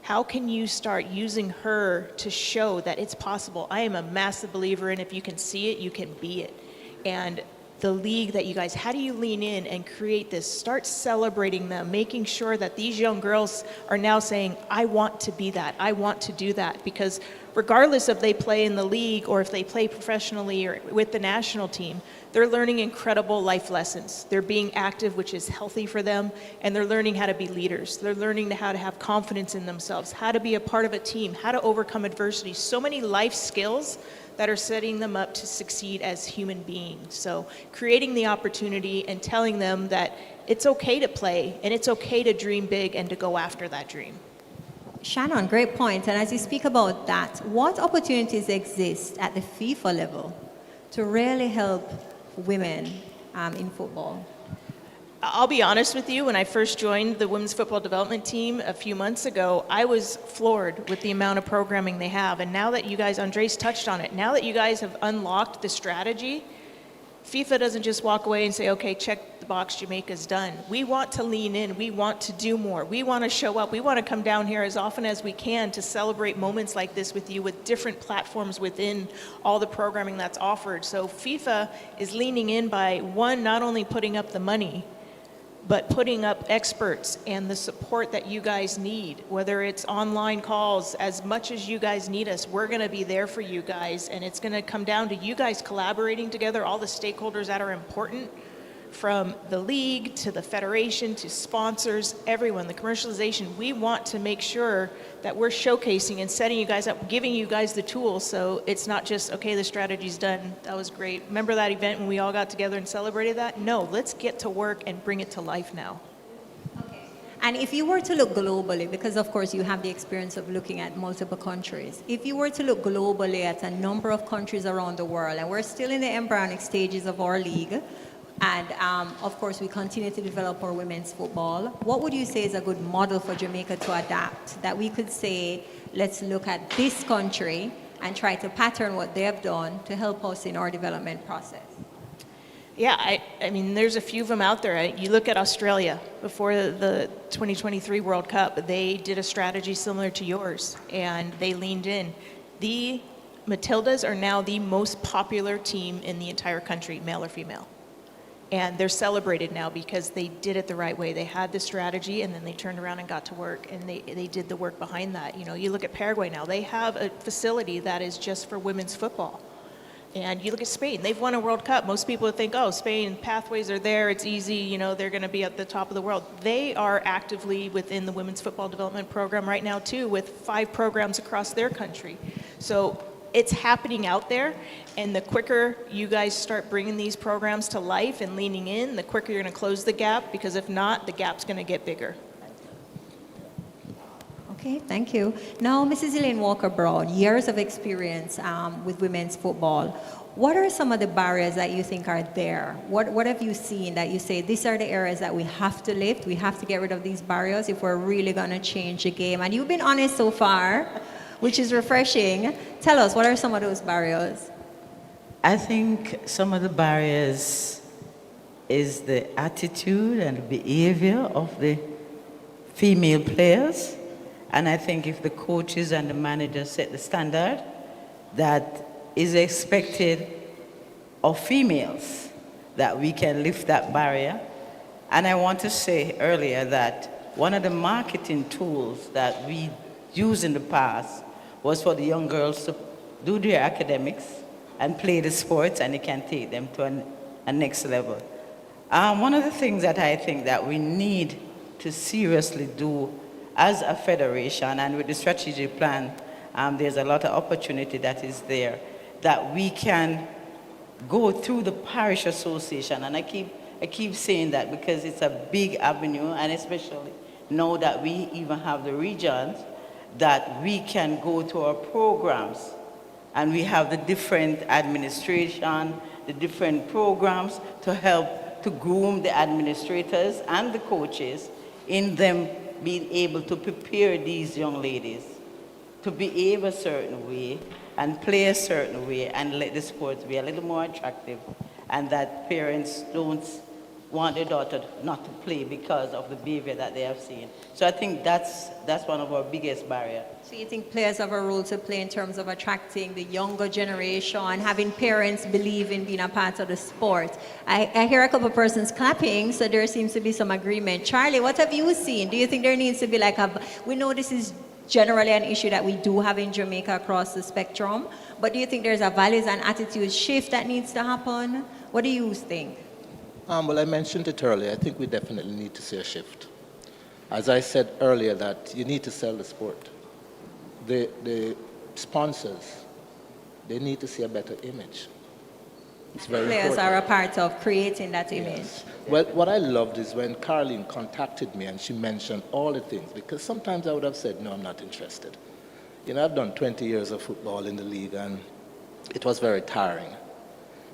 how can you start using her to show that it's possible? I am a massive believer in if you can see it, you can be it. And the league that you guys, how do you lean in and create this? Start celebrating them, making sure that these young girls are now saying, I want to be that, I want to do that. Because regardless if they play in the league or if they play professionally or with the national team, they're learning incredible life lessons. They're being active, which is healthy for them, and they're learning how to be leaders. They're learning how to have confidence in themselves, how to be a part of a team, how to overcome adversity. So many life skills that are setting them up to succeed as human beings. So creating the opportunity and telling them that it's okay to play and it's okay to dream big and to go after that dream. Shannon, great point. And as you speak about that, what opportunities exist at the FIFA level to really help women in football? I'll be honest with you, when I first joined the women's football development team a few months ago, I was floored with the amount of programming they have. And now that you guys, Andres touched on it, now that you guys have unlocked the strategy, FIFA doesn't just walk away and say, okay, check the box, Jamaica's done. We want to lean in, we want to do more, we want to show up, we want to come down here as often as we can to celebrate moments like this with you with different platforms within all the programming that's offered. So FIFA is leaning in by, one, not only putting up the money, but putting up experts and the support that you guys need, whether it's online calls, as much as you guys need us, we're going to be there for you guys. And it's going to come down to you guys collaborating together, all the stakeholders that are important, from the league to the federation to sponsors, everyone, the commercialization. We want to make sure that we're showcasing and setting you guys up, giving you guys the tools, so it's not just, okay, the strategy's done, that was great. Remember that event when we all got together and celebrated that? No, let's get to work and bring it to life now. Okay. And if you were to look globally, because of course you have the experience of looking at multiple countries, if you were to look globally at a number of countries around the world, and we're still in the embryonic stages of our league, and of course, we continue to develop our women's football. What would you say is a good model for Jamaica to adapt? That we could say, let's look at this country and try to pattern what they have done to help us in our development process. Yeah, I mean, there's a few of them out there. You look at Australia before the 2023 World Cup, they did a strategy similar to yours, and they leaned in. The Matildas are now the most popular team in the entire country, male or female. And they're celebrated now because they did it the right way. They had the strategy, and then they turned around and got to work, and they did the work behind that. You know, you look at Paraguay now. They have a facility that is just for women's football. And you look at Spain. They've won a World Cup. Most people would think, oh, Spain, pathways are there. It's easy. You know, they're going to be at the top of the world. They are actively within the women's football development program right now, too, with 5 programs across their country. So it's happening out there, and the quicker you guys start bringing these programs to life and leaning in, the quicker you're going to close the gap, because if not, the gap's going to get bigger. Okay, thank you. Now, Mrs. Elaine Walker-Brown, years of experience with women's football. What are some of the barriers that you think are there? What have you seen that you say, these are the areas that we have to lift, we have to get rid of these barriers if we're really going to change the game? And you've been honest so far, which is refreshing. Tell us, what are some of those barriers? I think some of the barriers is the attitude and the behavior of the female players. And I think if the coaches and the managers set the standard that is expected of females, that we can lift that barrier. And I want to say earlier that one of the marketing tools that we used in the past was for the young girls to do their academics and play the sports, and it can take them to a next level. One of the things that I think that we need to seriously do as a federation, and with the strategic plan, there's a lot of opportunity that is there, that we can go through the parish association, and I keep saying that because it's a big avenue, and especially now that we even have the regions, that we can go to our programs, and we have the different administration, the different programs to help to groom the administrators and the coaches in them being able to prepare these young ladies to behave a certain way and play a certain way and let the sport be a little more attractive, and that parents don't want their daughter not to play because of the behavior that they have seen. So I think that's one of our biggest barriers. So you think players have a role to play in terms of attracting the younger generation, having parents believe in being a part of the sport? I hear a couple of persons clapping, so there seems to be some agreement. Charlie, what have you seen? Do you think there needs to be like we know this is generally an issue that we do have in Jamaica across the spectrum, but do you think there's a values and attitude shift that needs to happen? What do you think? Well, I mentioned it earlier. I think we definitely need to see a shift. As I said earlier, that you need to sell the sport. The sponsors, they need to see a better image. It's very Players important. are a part of creating that image. Yes. Well, what I loved is when Caroline contacted me and she mentioned all the things, because sometimes I would have said, no, I'm not interested. You know, I've done 20 years of football in the league, and it was very tiring.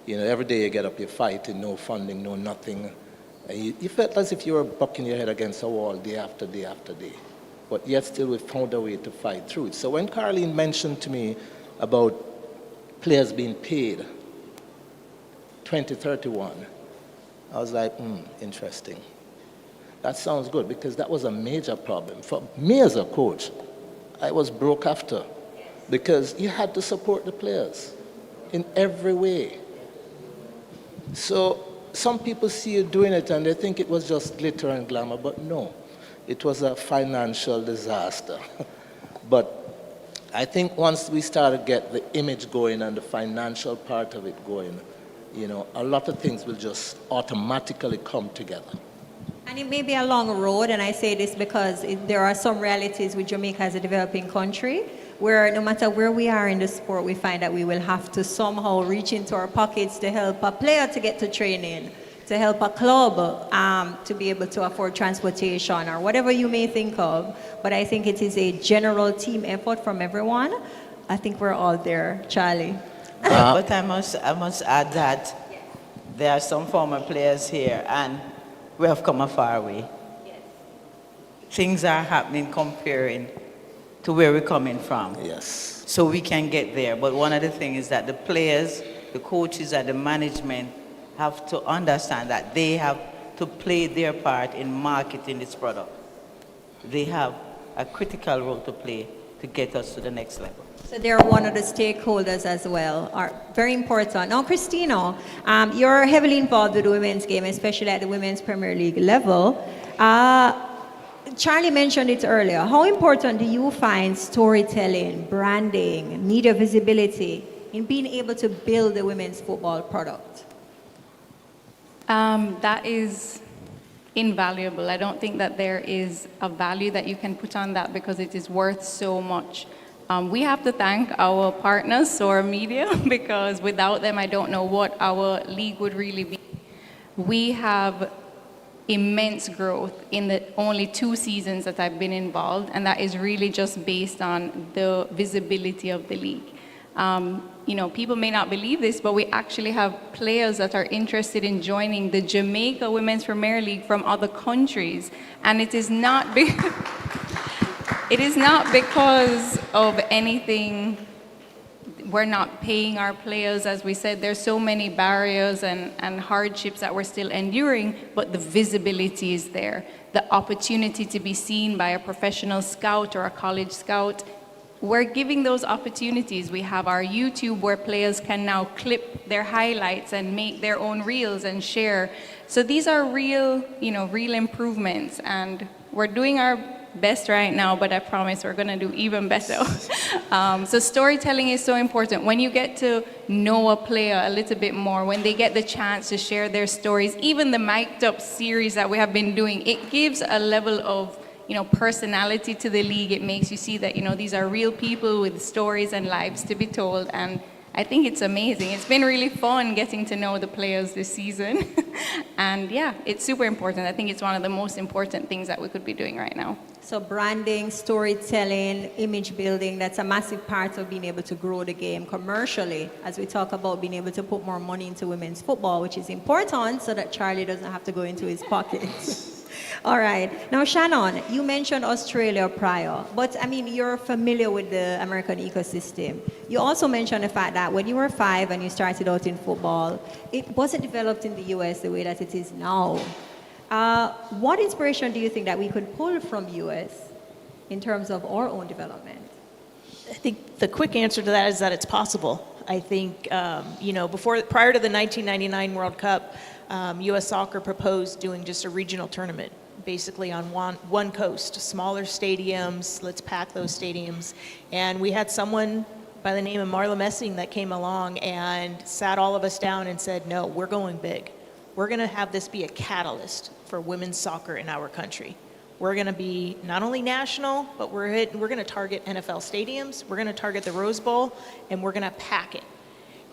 You know, every day you get up, you're fighting, no funding, no nothing. And you felt as if you were bucking your head against a wall day after day after day. But yet still we found a way to fight through it. So when Caroline mentioned to me about players being paid 2031, I was like, interesting. That sounds good, because that was a major problem. For me as a coach, I was broke after, because you had to support the players in every way. So some people see you doing it and they think it was just glitter and glamour, but no, it was a financial disaster. But I think once we started to get the image going and the financial part of it going, you know, a lot of things will just automatically come together. And it may be a long road, and I say this because there are some realities with Jamaica as a developing country, where no matter where we are in the sport, we find that we will have to somehow reach into our pockets to help a player to get to training, to help a club to be able to afford transportation or whatever you may think of. But I think it is a general team effort from everyone. I think we're all there, Charlie. But I must add that there are some former players here, and we have come a far way. Things are happening comparing to where we're coming from. Yes. So we can get there. But one of the things is that the players, the coaches, and the management have to understand that they have to play their part in marketing this product. They have a critical role to play to get us to the next level. So they're one of the stakeholders as well, are very important. Now, Christina, you're heavily involved with the women's game, especially at the Women's Premier League level. Charlie mentioned it earlier. How important do you find storytelling, branding, media visibility in being able to build the women's football product? That is invaluable. I don't think that there is a value that you can put on that because it is worth so much. We have to thank our partners, so our media, because without them, I don't know what our league would really be. We have immense growth in the only 2 seasons that I've been involved, and that is really just based on the visibility of the league. You know, people may not believe this, but we actually have players that are interested in joining the Jamaica Women's Premier League from other countries, and it is not it is not because of anything. We're not paying our players. As we said, there's so many barriers and hardships that we're still enduring, but the visibility is there. The opportunity to be seen by a professional scout or a college scout, we're giving those opportunities. We have our YouTube where players can now clip their highlights and make their own reels and share. So these are real, real improvements, and we're doing our best right now, but I promise we're going to do even better. So storytelling is so important. When you get to know a player a little bit more, when they get the chance to share their stories, even the mic'd up series that we have been doing, it gives a level of personality to the league. It makes you see that these are real people with stories and lives to be told, and I think it's amazing. It's been really fun getting to know the players this season. And yeah, it's super important. I think it's one of the most important things that we could be doing right now. So branding, storytelling, image building, that's a massive part of being able to grow the game commercially, as we talk about being able to put more money into women's football, which is important so that Charlie doesn't have to go into his pockets. All right. Now, Shannon, you mentioned Australia prior, but I mean, you're familiar with the American ecosystem. You also mentioned the fact that when you were 5 and you started out in football, it wasn't developed in the US the way that it is now. What inspiration do you think that we could pull from US in terms of our own development? I think the quick answer to that is that it's possible. I think, prior to the 1999 World Cup, U.S. Soccer proposed doing just a regional tournament, basically on one coast, smaller stadiums, let's pack those stadiums. And we had someone by the name of Marla Messing that came along and sat all of us down and said, no, we're going big. We're going to have this be a catalyst for women's soccer in our country. We're going to be not only national, but we're going to target NFL stadiums, we're going to target the Rose Bowl, and we're going to pack it.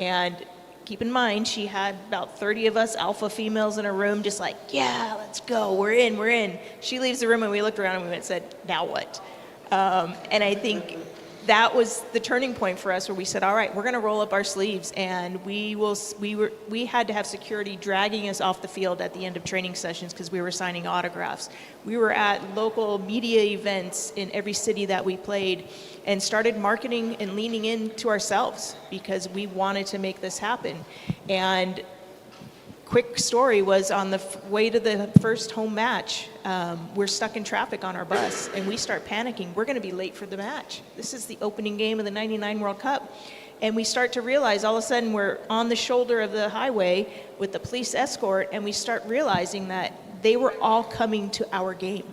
And keep in mind, she had about 30 of us alpha females in a room just like, yeah, let's go, we're in. She leaves the room and we looked around and we went and said, now what? And I think that was the turning point for us where we said, all right, we're going to roll up our sleeves, and we had to have security dragging us off the field at the end of training sessions because we were signing autographs. We were at local media events in every city that we played and started marketing and leaning into ourselves because we wanted to make this happen. And quick story was on the way to the first home match, we're stuck in traffic on our bus and we start panicking. We're going to be late for the match. This is the opening game of the 99 World Cup. And we start to realize all of a sudden we're on the shoulder of the highway with the police escort, and we start realizing that they were all coming to our game.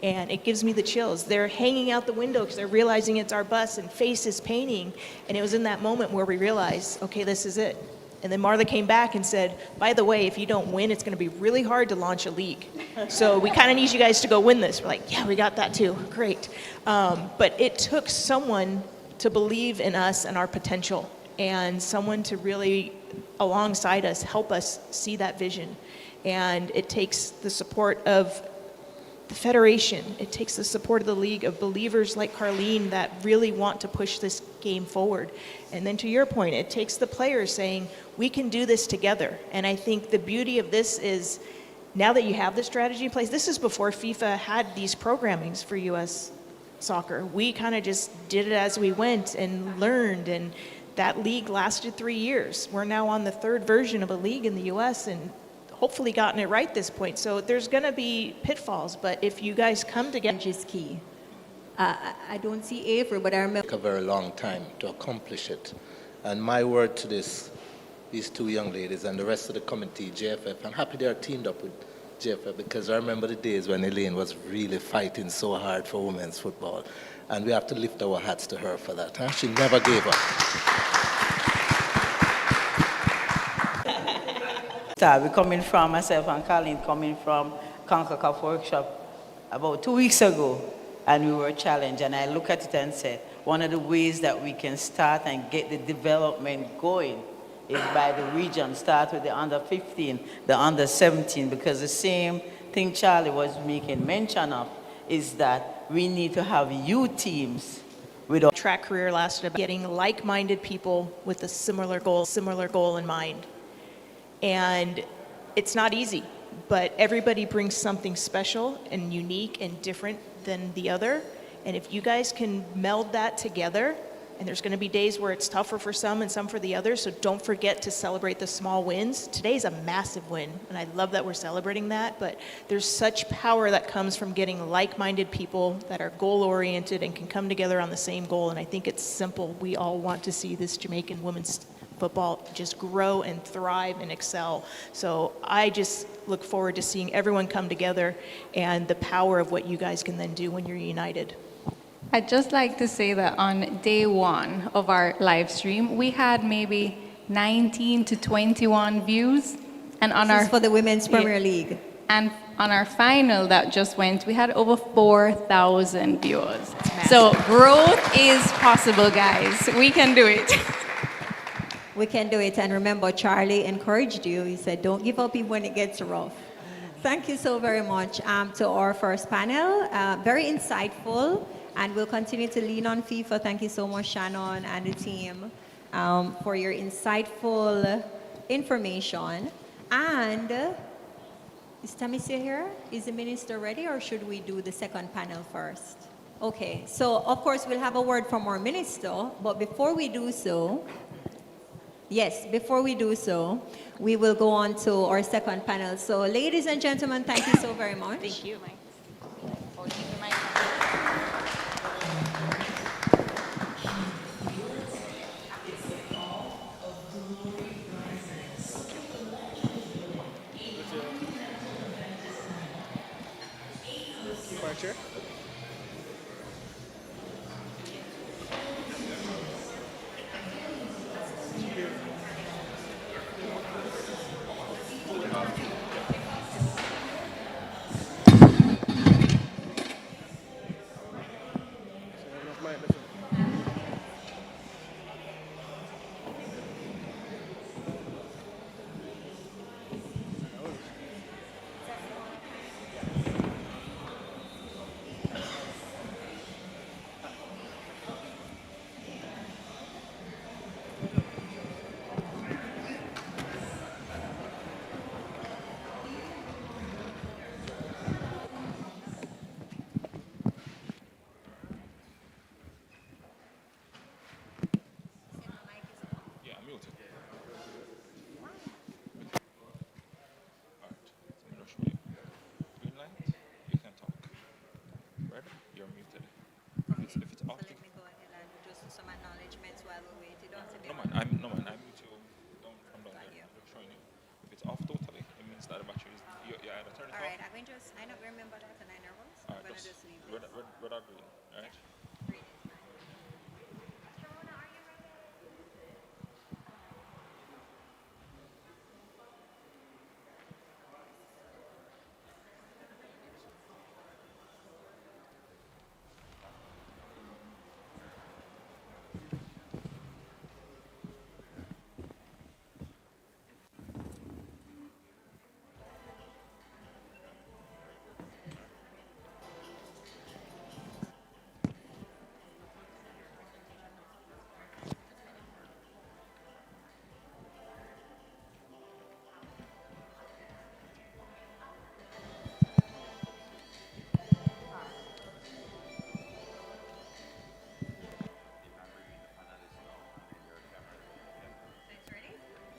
And it gives me the chills. They're hanging out the window because they're realizing it's our bus and faces painting. And it was in that moment where we realized, okay, this is it. And then Marla came back and said, by the way, if you don't win, it's going to be really hard to launch a league. So we kind of need you guys to go win this. We're like, yeah, we got that too. Great. But it took someone to believe in us and our potential, and someone to really, alongside us, help us see that vision. And it takes the support of the Federation. It takes the support of the league, of believers like Carlene that really want to push this game forward. And then to your point, it takes the players saying, we can do this together. And I think the beauty of this is, now that you have the strategy in place, this is before FIFA had these programmings for U.S. soccer. We kind of just did it as we went and learned, and that league lasted 3 years. We're now on the third version of a league in the U.S. and hopefully gotten it right this point. So there's going to be pitfalls, but if you guys come together, Is key. I don't see Avery, but I remember A very long time to accomplish it. And my word to these two young ladies and the rest of the committee, JFF, I'm happy they are teamed up with JFF, because I remember the days when Elaine was really fighting so hard for women's football. And we have to lift our hats to her for that. Huh? She never gave up. We're coming from, myself and Colleen, coming from CONCACAF workshop about 2 weeks ago, and we were challenged. And I look at it and said, one of the ways that we can start and get the development going is by the region. Start with the under 15, the under 17, because the same thing Charlie was making mention of is that we need to have youth teams with all track career lasted about getting like-minded people with a similar goal in mind. And it's not easy, but everybody brings something special and unique and different than the other. And if you guys can meld that together, and there's going to be days where it's tougher for some and some for the others, so don't forget to celebrate the small wins. Today's a massive win, and I love that we're celebrating that, but there's such power that comes from getting like-minded people that are goal-oriented and can come together on the same goal, and I think it's simple. We all want to see this Jamaican women's football just grow and thrive and excel. So I just look forward to seeing everyone come together and the power of what you guys can then do when you're united. I'd just like to say that on day one of our live stream, we had maybe 19 to 21 views. And on this is for the Women's Premier League. And on our final that just went, we had over 4,000 viewers. So growth is possible, guys. We can do it. We can do it. And remember, Charlie encouraged you. He said, don't give up even when it gets rough. Thank you so very much to our first panel. Very insightful. And we'll continue to lean on FIFA. Thank you so much, Shannon and the team, for your insightful information. And Is Tamisia here? Is the minister ready, or should we do the second panel first? Okay, so of course we'll have a word from our minister, but before we do so, we will go on to our second panel. So ladies and gentlemen, thank you so very much. Thank you, Mike. Chair.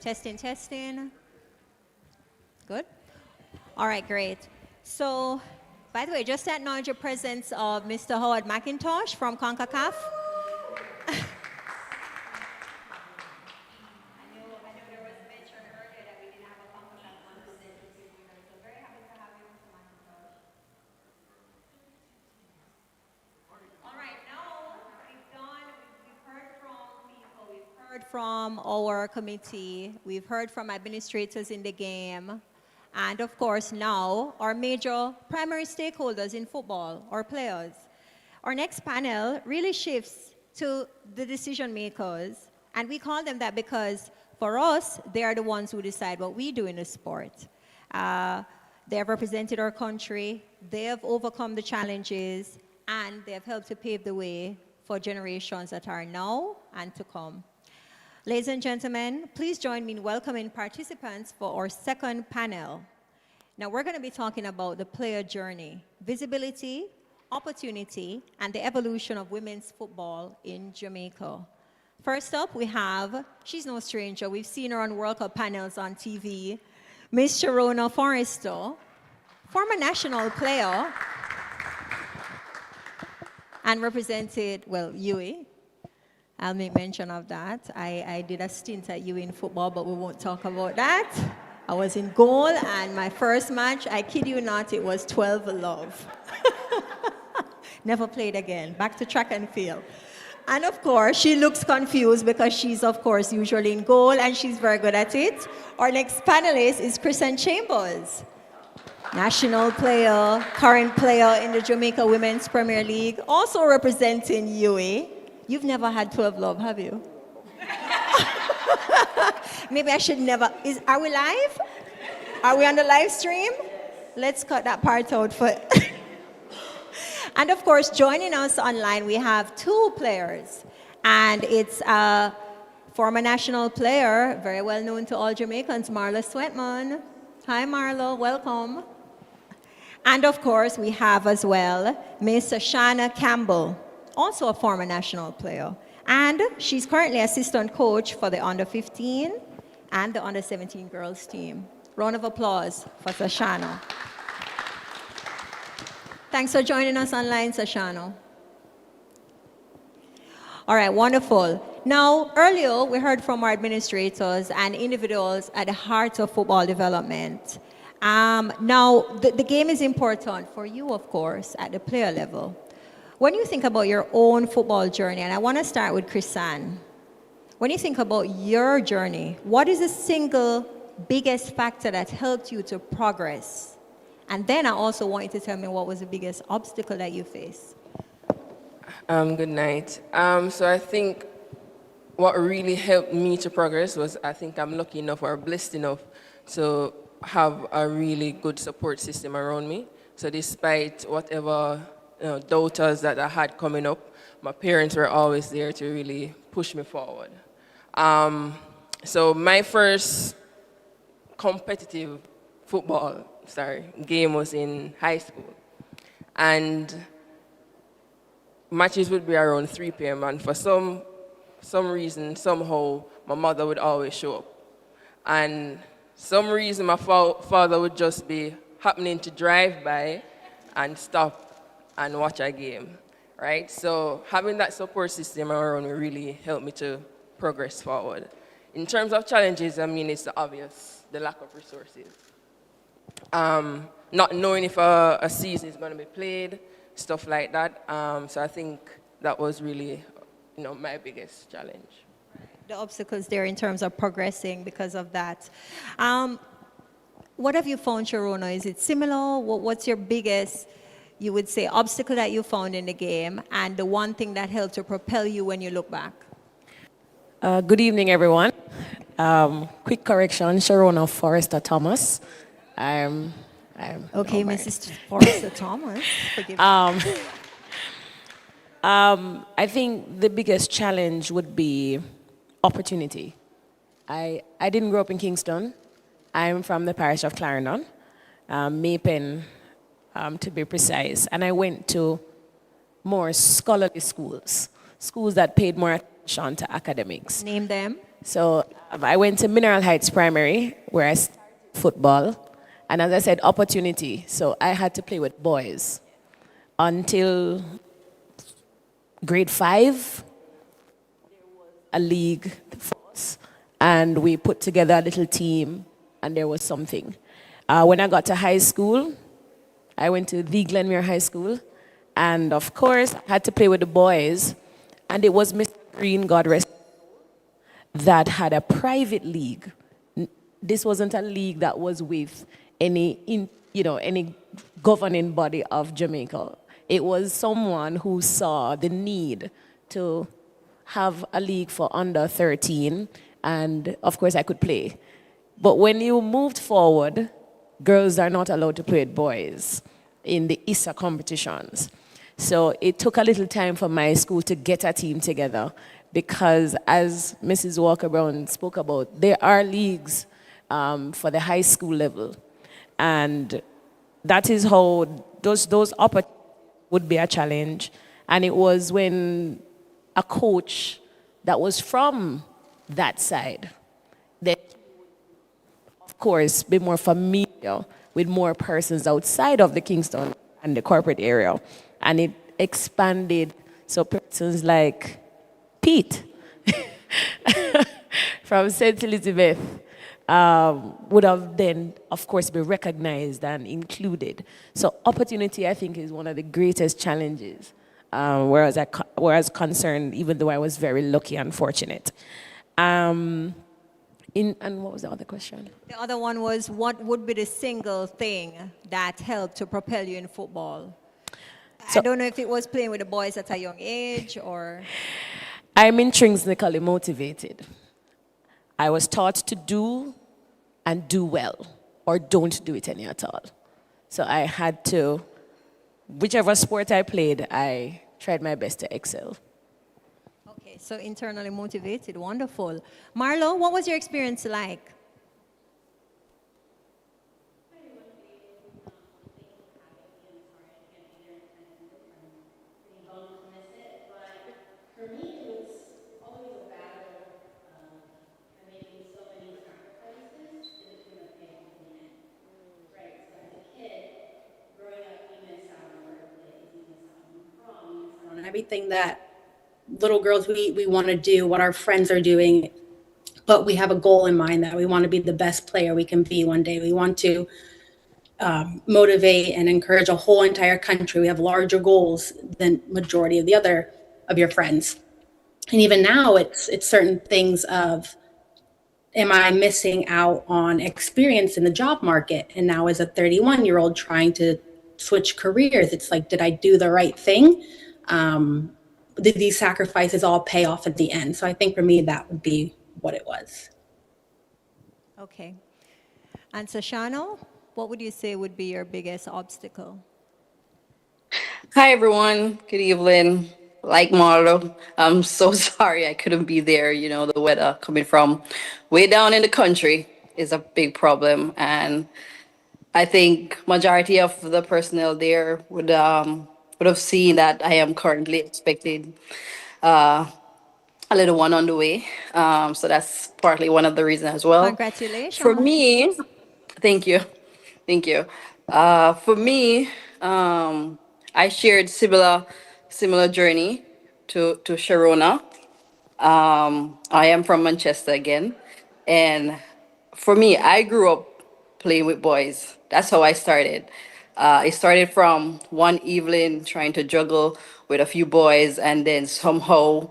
Testing, testing. Good. All right, great. So, by the way, just to acknowledge the presence of Mr. Howard McIntosh from CONCACAF. From our committee, we've heard from administrators in the game, and of course now our major primary stakeholders in football, our players. Our next panel really shifts to the decision makers, and we call them that because for us, they are the ones who decide what we do in the sport. They have represented our country, they have overcome the challenges, and they have helped to pave the way for generations that are now and to come. Ladies and gentlemen, please join me in welcoming participants for our second panel. Now we're going to be talking about the player journey, visibility, opportunity, and the evolution of women's football in Jamaica. First up, we have, she's no stranger, we've seen her on World Cup panels on TV, Miss Sharona Forrester, former national player, and represented, well, UAE. I'll make mention of that. I did a stint at UAE in football, but we won't talk about that. I was in goal, and my first match, I kid you not, it was 12-love. Never played again. Back to track and field. And of course, she looks confused because she's, of course, usually in goal, and she's very good at it. Our next panelist is Kristen Chambers, national player, current player in the Jamaica Women's Premier League, also representing UAE. You've never had 12-love, have you? Maybe I should never. Are we live? Are we on the live stream? Let's cut that part out for. And of course, joining us online, we have two players. And it's a former national player, very well known to all Jamaicans, Marla Sweatman. Hi, Marla, welcome. And of course, we have as well Miss Shana Campbell, also a former national player. And she's currently assistant coach for the under 15 and the under 17 girls team. Round of applause for Sashana. Thanks for joining us online, Sashana. All right, wonderful. Now, earlier we heard from our administrators and individuals at the heart of football development. Now, the game is important for you, of course, at the player level. When you think about your own football journey, and I want to start with Chrisanne, when you think about your journey, what is the single biggest factor that helped you to progress? And then I also want you to tell me what was the biggest obstacle that you faced. Good night. So I think what really helped me to progress was I think I'm lucky enough or blessed enough to have a really good support system around me. So despite whatever doubters that I had coming up, my parents were always there to really push me forward. So my first competitive football game was in high school. And matches would be around 3 p.m. and for some reason, somehow, my mother would always show up. And some reason my father would just be happening to drive by and stop and watch a game, right? So having that support system around me really helped me to progress forward. In terms of challenges, I mean, it's obvious, the lack of resources. Not knowing if a season is going to be played, stuff like that. So I think that was really, my biggest challenge. The obstacles there in terms of progressing because of that. What have you found, Sharona? Is it similar? What's your biggest, you would say, obstacle that you found in the game and the one thing that helped to propel you when you look back? Good evening, everyone. Quick correction, Sharona Forrester Thomas. I'm okay, Mrs. Forrester Thomas. Forgive me. I think the biggest challenge would be opportunity. I didn't grow up in Kingston. I'm from the parish of Clarendon, Maypen, to be precise. And I went to more scholarly schools that paid more attention to academics. Name them. So I went to Mineral Heights Primary, where I started football. And as I said, opportunity. So I had to play with boys until grade 5. There was a league for us, and we put together a little team, and there was something. When I got to high school, I went to the Glenmere High School, and of course, I had to play with the boys, and it was Mr. Green, God rest, that had a private league. This wasn't a league that was with any governing body of Jamaica. It was someone who saw the need to have a league for under 13, and of course I could play. But when you moved forward, girls are not allowed to play with boys in the ISA competitions. So it took a little time for my school to get a team together because, as Mrs. Walker-Brown spoke about, there are leagues for the high school level. And that is how those opportunities would be a challenge. And it was when a coach that was from that side that, of course, be more familiar with more persons outside of the Kingston and the corporate area. And it expanded, so persons like Pete from St. Elizabeth would have then, of course, be recognized and included. So opportunity, I think, is one of the greatest challenges, whereas concerned, even though I was very lucky and fortunate. And what was the other question? The other one was, what would be the single thing that helped to propel you in football? So, I don't know if it was playing with the boys at a young age or... I'm intrinsically motivated. I was taught to do and do well, or don't do it any at all. So I had to, whichever sport I played, I tried my best to excel. Okay, so internally motivated, wonderful. Marlo, what was your experience like? everything that little girls we want to do, what our friends are doing, but we have a goal in mind that we want to be the best player we can be one day. We want to motivate and encourage a whole entire country. We have larger goals than majority of the other of your friends. And even now it's certain things of, am I missing out on experience in the job market? And now as a 31-year-old trying to switch careers, it's like, did I do the right thing? Did these sacrifices all pay off at the end? So I think for me, that would be what it was. Okay. And Sashano, what would you say would be your biggest obstacle? Hi, everyone. Good evening. Like Marlo, I'm so sorry I couldn't be there. You know, the weather coming from way down in the country is a big problem. And I think majority of the personnel there would have seen that I am currently expecting uh, a little one on the way. So that's partly one of the reasons as well. For Congratulations. me, thank you. Thank you. For me, I shared similar journey to Sharona. I am from Manchester again, and for me, I grew up playing with boys. That's how I started. It started from one evening trying to juggle with a few boys, and then somehow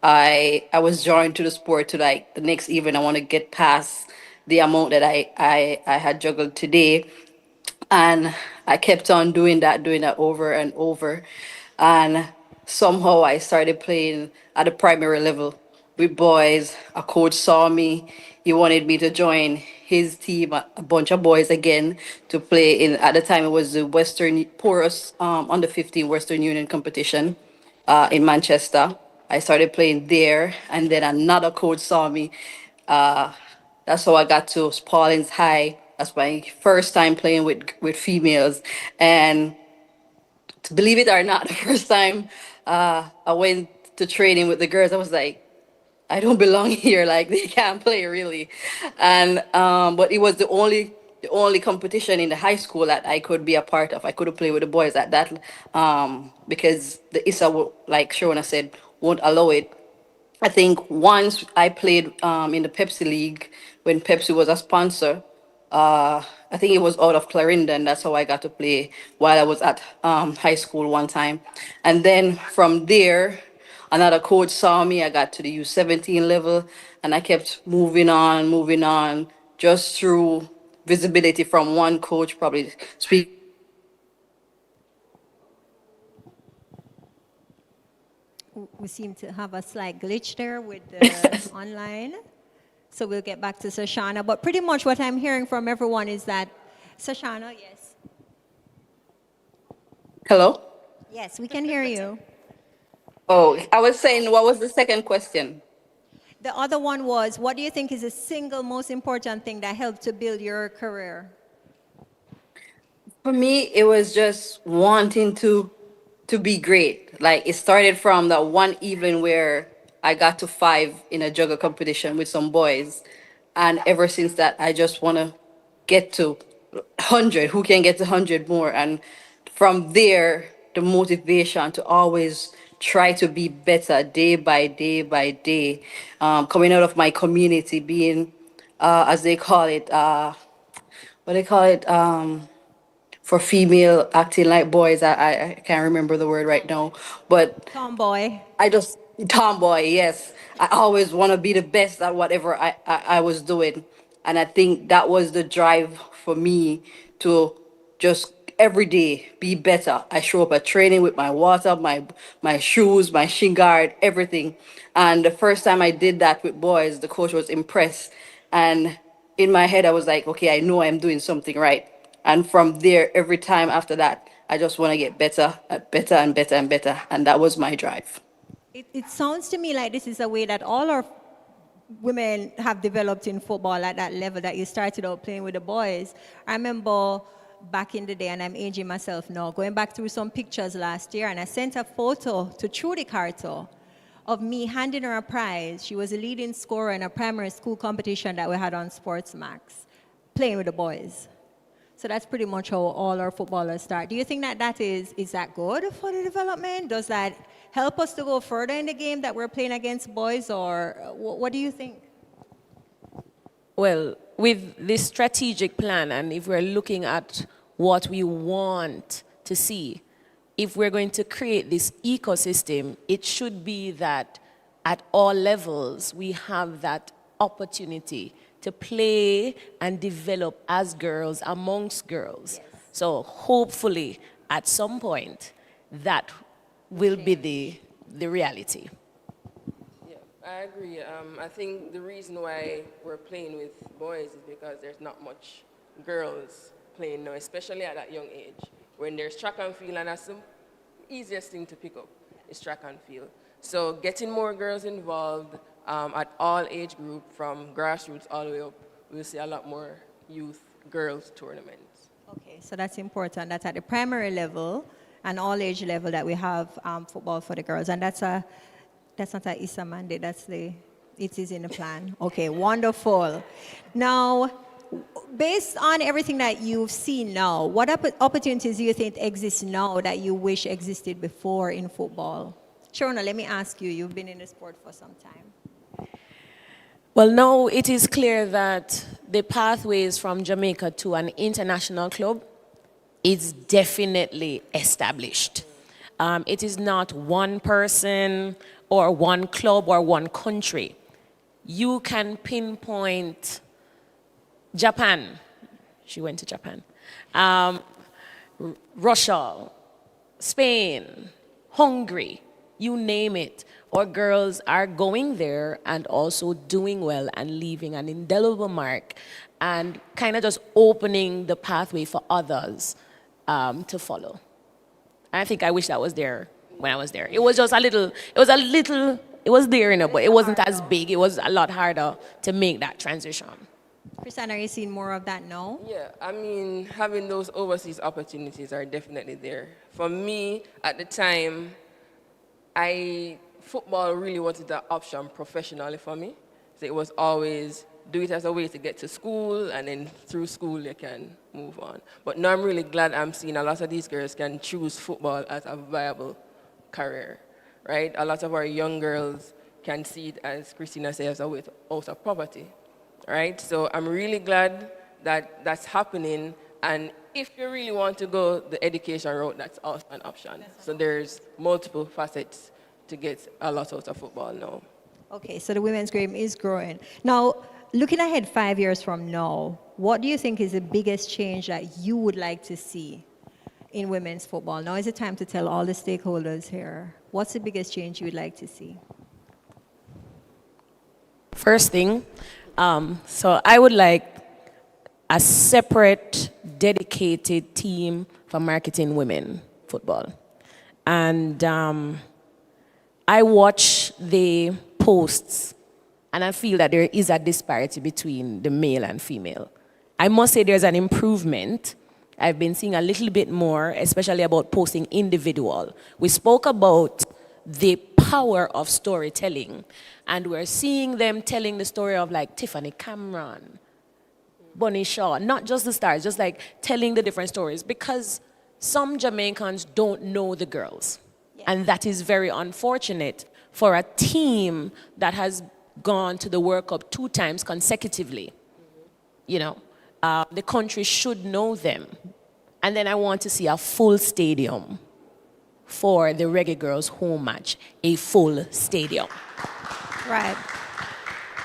I was drawn to the sport to like the next evening. I want to get past the amount that I had juggled today, and I kept on doing that over and over. And somehow I started playing at the primary level with boys. A coach saw me. He wanted me to join his team, a bunch of boys again, to play in, at the time it was the Western Porous under 15 Western Union competition in Manchester. I started playing there, and then another coach saw me. Uh, that's how I got to Spalding's High. That's my first time playing with females. And to believe it or not, the first time I went to training with the girls, I was like, I don't belong here. Like they can't play really. And but it was the only competition in the high school that I could be a part of. I couldn't play with the boys at that because the ISA, like Shona said, won't allow it. I think once I played in the Pepsi League when Pepsi was a sponsor. I think it was out of Clarendon. That's how I got to play while I was at high school one time. And then from there, another coach saw me. I got to the U17 level, and I kept moving on, just through visibility from one coach, probably speak. We seem to have a slight glitch there with the online. So we'll get back to Sashana. But pretty much what I'm hearing from everyone is that, Sashana, yes. Hello? Yes, we can hear you. Oh, I was saying, what was the second question? The other one was, what do you think is the single most important thing that helped to build your career? For me, it was just wanting to be great. Like it started from that one evening where I got to 5 in a juggle competition with some boys, and ever since that, I just want to get to 100. Who can get to 100 more? And from there, the motivation to always try to be better day by day by day. Coming out of my community, being as they call it, what they call it. For female acting like boys. I can't remember the word right now, but Tomboy. I just tomboy. Yes, I always want to be the best at whatever I was doing, and I think that was the drive for me to just every day be better. I show up at training with my water, my shoes, my shin guard, everything. And the first time I did that with boys, the coach was impressed, and in my head I was like, okay, I know I'm doing something right. And from there, every time after that, I just want to get better, better and better and better. And that was my drive. It sounds to me like this is a way that all our women have developed in football at that level that you started out playing with the boys. I remember back in the day, and I'm aging myself now, going back through some pictures last year, and I sent a photo to Trudy Carto of me handing her a prize. She was a leading scorer in a primary school competition that we had on Sportsmax, playing with the boys. So that's pretty much how all our footballers start. Do you think that is that good for the development? Does that help us to go further in the game that we're playing against boys, or what do you think? Well, with this strategic plan, and if we're looking at what we want to see, if we're going to create this ecosystem, it should be that at all levels we have that opportunity to play and develop as girls amongst girls. Yes. So hopefully at some point that will be the reality. Yeah, I agree. I think the reason why we're playing with boys is because there's not much girls playing now, especially at that young age. When there's track and field, and that's the easiest thing to pick up is track and field. So getting more girls involved at all age group, from grassroots all the way up, we'll see a lot more youth girls tournaments. Okay, so that's important. That's at the primary level and all age level that we have football for the girls, and that's not a Issa mandate. It is in the plan. Okay, wonderful. Now, based on everything that you've seen now, what opportunities do you think exist now that you wish existed before in football? Sharona, let me ask you. You've been in the sport for some time. Well, now it is clear that the pathways from Jamaica to an international club is definitely established. It is not one person or one club or one country. You can pinpoint Japan. She went to Japan. Russia, Spain, Hungary, you name it. Our girls are going there and also doing well and leaving an indelible mark and kind of just opening the pathway for others to follow. I think I wish that was there when I was there. It was just it was there, but it wasn't as big. It was a lot harder to make that transition. Christiane, are you seeing more of that now? Yeah, I mean, having those overseas opportunities are definitely there. For me, at the time, football really wasn't an option professionally for me. So it was always do it as a way to get to school, and then through school you can move on. But now I'm really glad I'm seeing a lot of these girls can choose football as a viable career, right? A lot of our young girls can see it, as Christina says, as a way out of poverty, right? So I'm really glad that that's happening. And if you really want to go the education route, that's also an option. So there's multiple facets to get a lot out of football now. Okay, so the women's game is growing. Now, looking ahead 5 years from now, what do you think is the biggest change that you would like to see in women's football? Now is the time to tell all the stakeholders here. What's the biggest change you would like to see? First thing, so I would like a separate, dedicated team for marketing women football. And I watch the posts, and I feel that there is a disparity between the male and female. I must say there's an improvement. I've been seeing a little bit more, especially about posting individual. We spoke about the power of storytelling, and we're seeing them telling the story of like Tiffany Cameron, Bunny Shaw, not just the stars, just like telling the different stories, because some Jamaicans don't know the girls. Yeah. And that is very unfortunate for a team that has gone to the World Cup 2 times consecutively. You know, the country should know them. And then I want to see a full stadium for the Reggae Girls home match, a full stadium. Right.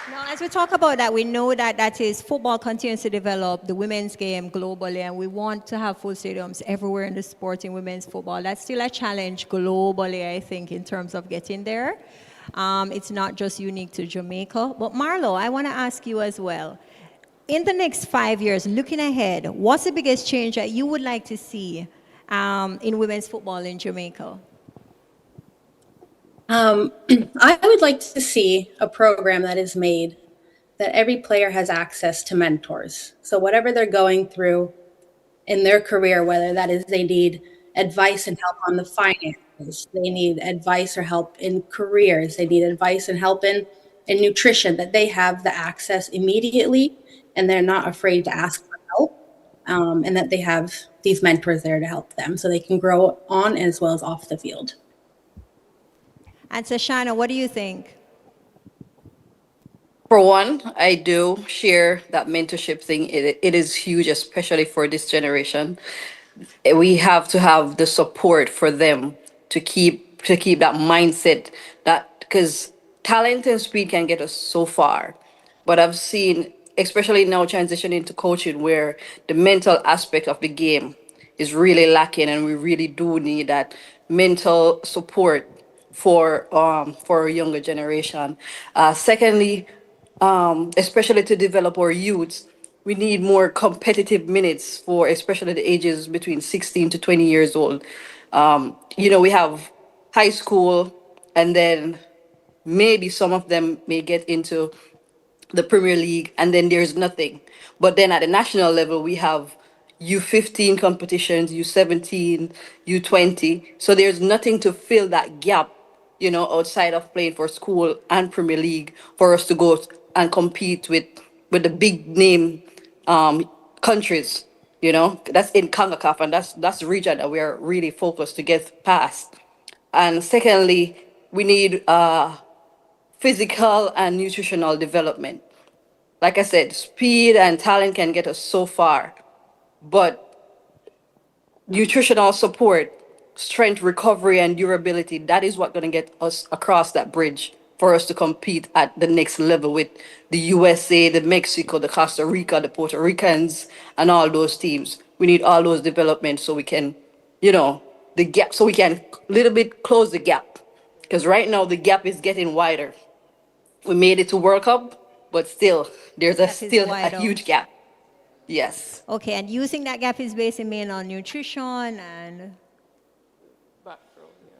Now, as we talk about that, we know that is football continues to develop the women's game globally, and we want to have full stadiums everywhere in the sport in women's football. That's still a challenge globally, I think, in terms of getting there. It's not just unique to Jamaica. But Marlo, I want to ask you as well. In the next 5 years, looking ahead, what's the biggest change that you would like to see in women's football in Jamaica? I would like to see a program that is made that every player has access to mentors. So whatever they're going through in their career, whether that is they need advice and help on the finances, they need advice or help in careers, they need advice and help in nutrition, that they have the access immediately and they're not afraid to ask for help. and that they have these mentors there to help them so they can grow on as well as off the field. And Sashana, what do you think? For one, I do share that mentorship thing. It is huge, especially for this generation. We have to have the support for them to keep that mindset, that because talent and speed can get us so far, but I've seen, especially now transitioning to coaching, where the mental aspect of the game is really lacking, and we really do need that mental support for a younger generation. Secondly, especially to develop our youths, we need more competitive minutes for especially the ages between 16 to 20 years old. We have high school, and then maybe some of them may get into the Premier League, and then there's nothing. But then at the national level, we have U15 competitions, U17, U20. So there's nothing to fill that gap, outside of playing for school and Premier League, for us to go and compete with the big name countries. That's in CONCACAF, and that's the region that we are really focused to get past. And secondly, we need physical and nutritional development. Like I said, speed and talent can get us so far, but nutritional support, strength recovery, and durability, that is what's going to get us across that bridge for us to compete at the next level with the USA, the Mexico, the Costa Rica, the Puerto Ricans, and all those teams. We need all those developments so we can, the gap, so we can little bit close the gap. Because right now the gap is getting wider. We made it to World Cup, but still, there's still a huge gap. Yes. Okay, and you think that gap is based mainly on nutrition and?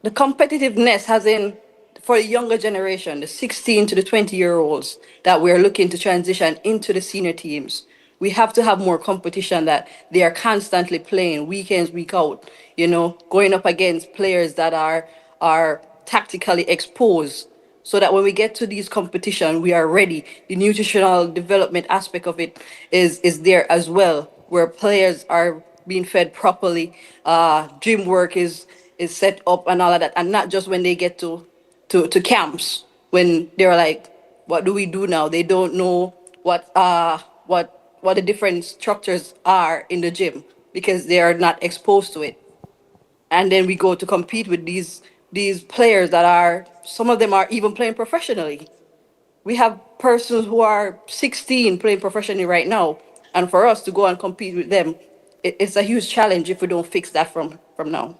The competitiveness has in, for the younger generation, the 16 to the 20-year-olds that we're looking to transition into the senior teams. We have to have more competition, that they are constantly playing week in, week out, going up against players that are tactically exposed, so that when we get to these competition, we are ready. The nutritional development aspect of it is there as well, where players are being fed properly, gym work is set up and all of that, and not just when they get to camps, when they're like, what do we do now? They don't know what the different structures are in the gym because they are not exposed to it. And then we go to compete with these players that are, some of them are even playing professionally. We have persons who are 16 playing professionally right now, and for us to go and compete with them, it's a huge challenge if we don't fix that from now.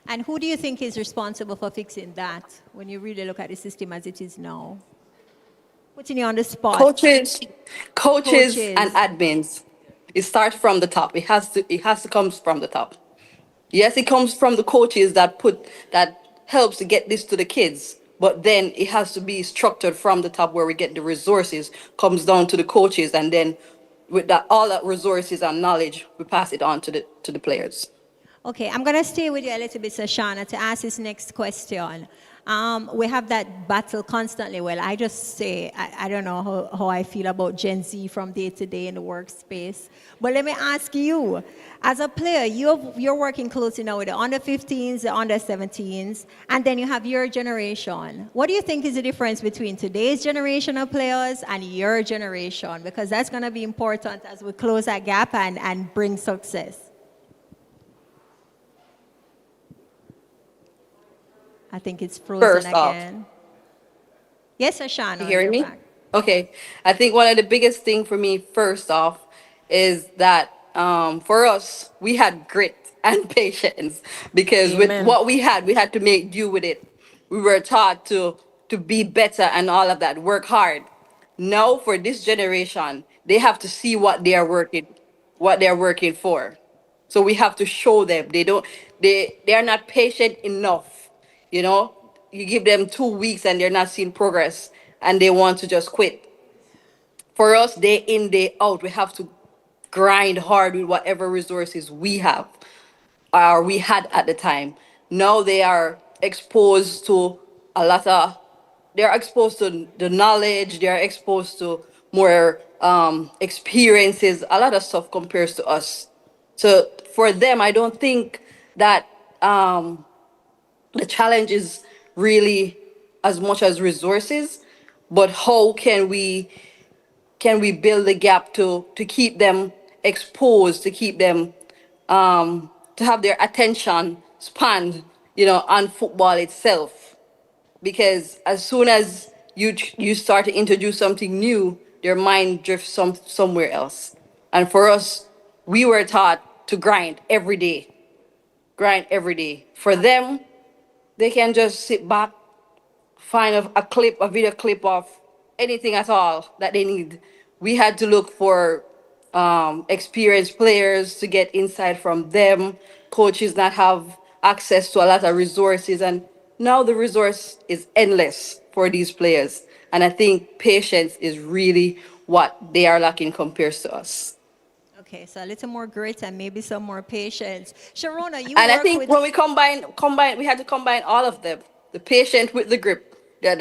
And who do you think is responsible for fixing that when you really look at the system as it is now? Putting you on the spot. Coaches and admins. It starts from the top. It has to come from the top. Yes, it comes from the coaches that helps to get this to the kids, but then it has to be structured from the top, where we get the resources, comes down to the coaches, and then with that, all that resources and knowledge, we pass it on to the players. Okay, I'm going to stay with you a little bit, Sashana, to ask this next question. We have that battle constantly. Well, I just say, I don't know how I feel about Gen Z from day to day in the workspace. But let me ask you, as a player, you're working closely now with the under-15s, the under-17s, and then you have your generation. What do you think is the difference between today's generation of players and your generation? Because that's going to be important as we close that gap and bring success. I think it's frozen First again. off, Yes, Ashana. you hearing me? Okay. I think one of the biggest thing for me, first off, is that for us, we had grit and patience, because with what we had to make do with it. We were taught to be better and all of that, work hard. Now for this generation, they have to see what they're working for. So we have to show them they're not patient enough. You give them 2 weeks and they're not seeing progress, and they want to just quit. For us, day in, day out, we have to grind hard with whatever resources we have or we had at the time. Now they are exposed to they're exposed to the knowledge, they're exposed to more experiences, a lot of stuff compares to us So for them, I don't think that the challenge is really as much as resources, but how can we build the gap to keep them exposed, to keep them to have their attention span, on football itself. Because as soon as you start to introduce something new, their mind drifts somewhere else. And for us, we were taught to grind every day. For them, they can just sit back, find a video clip of anything at all that they need. We had to look for experienced players to get insight from them. Coaches not have access to a lot of resources, and now the resource is endless for these players. And I think patience is really what they are lacking compared to us. Okay, so a little more grit and maybe some more patience. Sharona, you And I work think with... when we combine, we had to combine all of them, the patient with the grip. That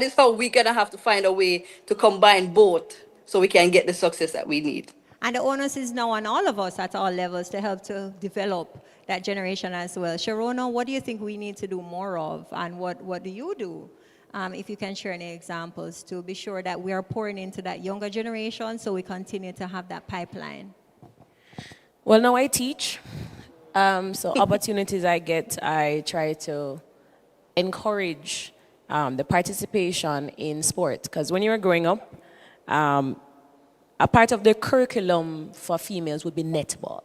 is how we're gonna have to find a way to combine both so we can get the success that we need. And the onus is now on all of us at all levels to help to develop that generation as well. Sharona, what do you think we need to do more of, and what do you do? If you can share any examples to be sure that we are pouring into that younger generation so we continue to have that pipeline. Well, now I teach. So opportunities I get, I try to encourage the participation in sport. Because when you were growing up, a part of the curriculum for females would be netball.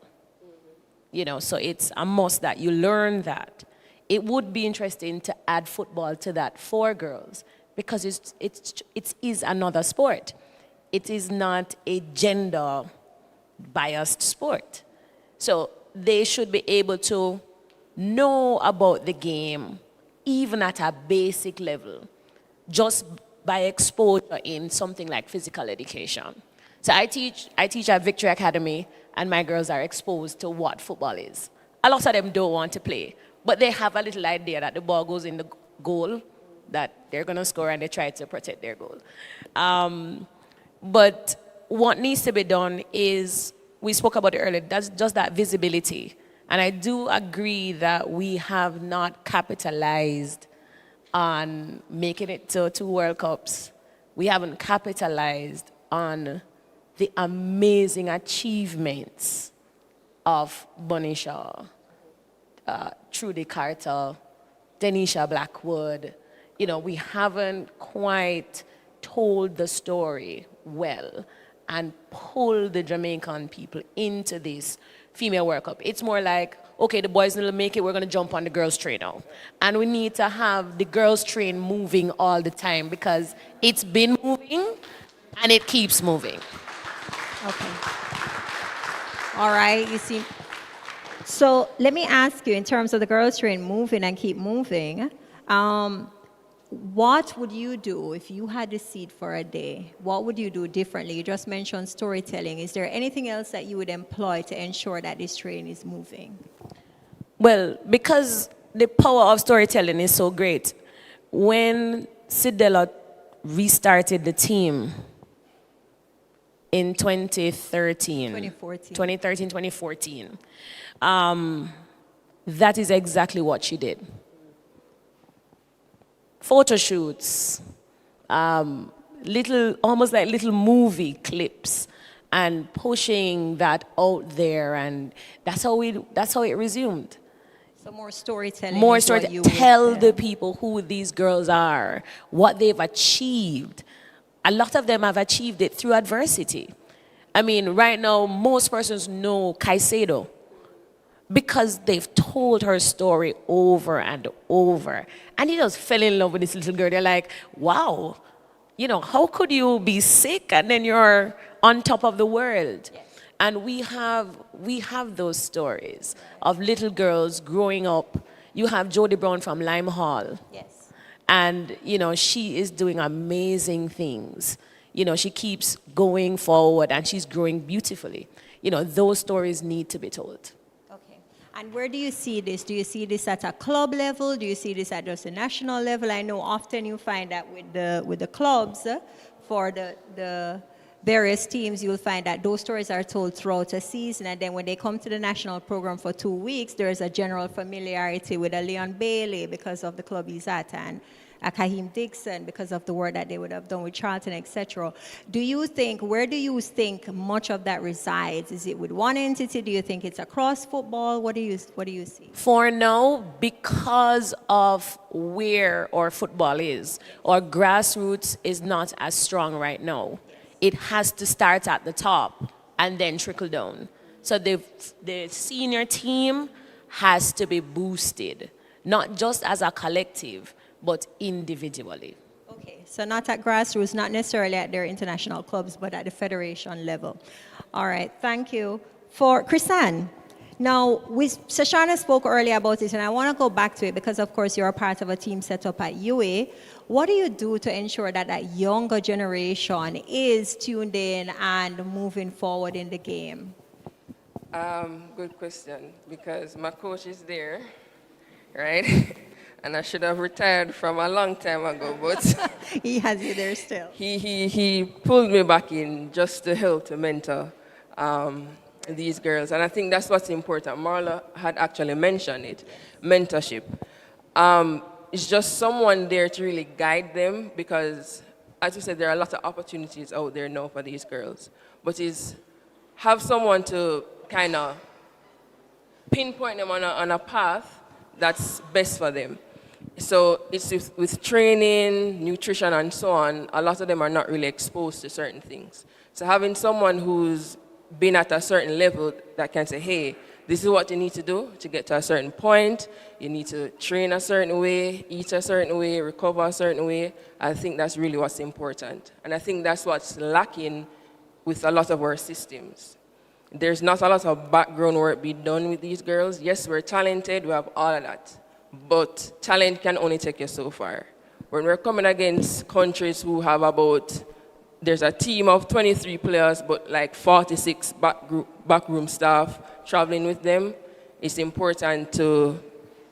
So it's a must that you learn that. It would be interesting to add football to that for girls because it is another sport. It is not a gender-biased sport. So they should be able to know about the game even at a basic level, just by exposure in something like physical education. So I teach at Victory Academy, and my girls are exposed to what football is. A lot of them don't want to play, but they have a little idea that the ball goes in the goal, that they're going to score, and they try to protect their goal. But what needs to be done is, we spoke about it earlier, that's just that visibility. And I do agree that we have not capitalized on making it to 2 World Cups. We haven't capitalized on the amazing achievements of Bunny Shaw, Trudy Carter, Denisha Blackwood. We haven't quite told the story well and pulled the Jamaican people into this female World Cup. It's more like, okay, the boys will make it, we're going to jump on the girls' train now. And we need to have the girls' train moving all the time because it's been moving and it keeps moving. Okay. All right, you see. So let me ask you, in terms of the girls' train moving and keep moving, what would you do if you had a seat for a day? What would you do differently? You just mentioned storytelling. Is there anything else that you would employ to ensure that this train is moving? Well, because the power of storytelling is so great, when Sidela restarted the team in 2014, that is exactly what she did. Photo shoots, almost like little movie clips, and pushing that out there, and that's how it resumed. So more storytelling. More storytelling. Tell the people who these girls are, what they've achieved. A lot of them have achieved it through adversity. I mean, right now, most persons know Caicedo because they've told her story over and over. And he just fell in love with this little girl. They're like, wow, how could you be sick and then you're on top of the world? Yes. And we have those stories of little girls growing up. You have Jodie Brown from Lime Hall. Yes. And, she is doing amazing things. She keeps going forward and she's growing beautifully. Those stories need to be told. And where do you see this? Do you see this at a club level? Do you see this at just a national level? I know often you find that with the clubs for the various teams, you'll find that those stories are told throughout a season, and then when they come to the national program for 2 weeks, there is a general familiarity with a Leon Bailey because of the club he's at, and a Kaheem Dixon because of the work that they would have done with Charlton, etc. Where do you think much of that resides? Is it with one entity? Do you think it's across football? What do you see? For now, because of where our football is, our grassroots is not as strong right now. It has to start at the top and then trickle down. So the senior team has to be boosted, not just as a collective, but individually. Okay, so not at grassroots, not necessarily at their international clubs, but at the federation level. All right, thank you. For Chrisanne, now, Shoshana spoke earlier about it, and I want to go back to it because, of course, you're a part of a team set up at UA. What do you do to ensure that that younger generation is tuned in and moving forward in the game? Good question, because my coach is there, right? And I should have retired from a long time ago, but he has you there still. He pulled me back in just to help to mentor these girls, and I think that's what's important. Marla had actually mentioned it, mentorship. It's just someone there to really guide them, because, as you said, there are a lot of opportunities out there now for these girls, but have someone to kind of pinpoint them on a path that's best for them. So it's with training, nutrition, and so on, a lot of them are not really exposed to certain things. So having someone who's been at a certain level that can say, hey, this is what you need to do to get to a certain point. You need to train a certain way, eat a certain way, recover a certain way. I think that's really what's important. And I think that's what's lacking with a lot of our systems. There's not a lot of background work being done with these girls. Yes, we're talented, we have all of that. But talent can only take you so far. When we're coming against countries who have there's a team of 23 players, but like 46 backroom staff traveling with them, it's important to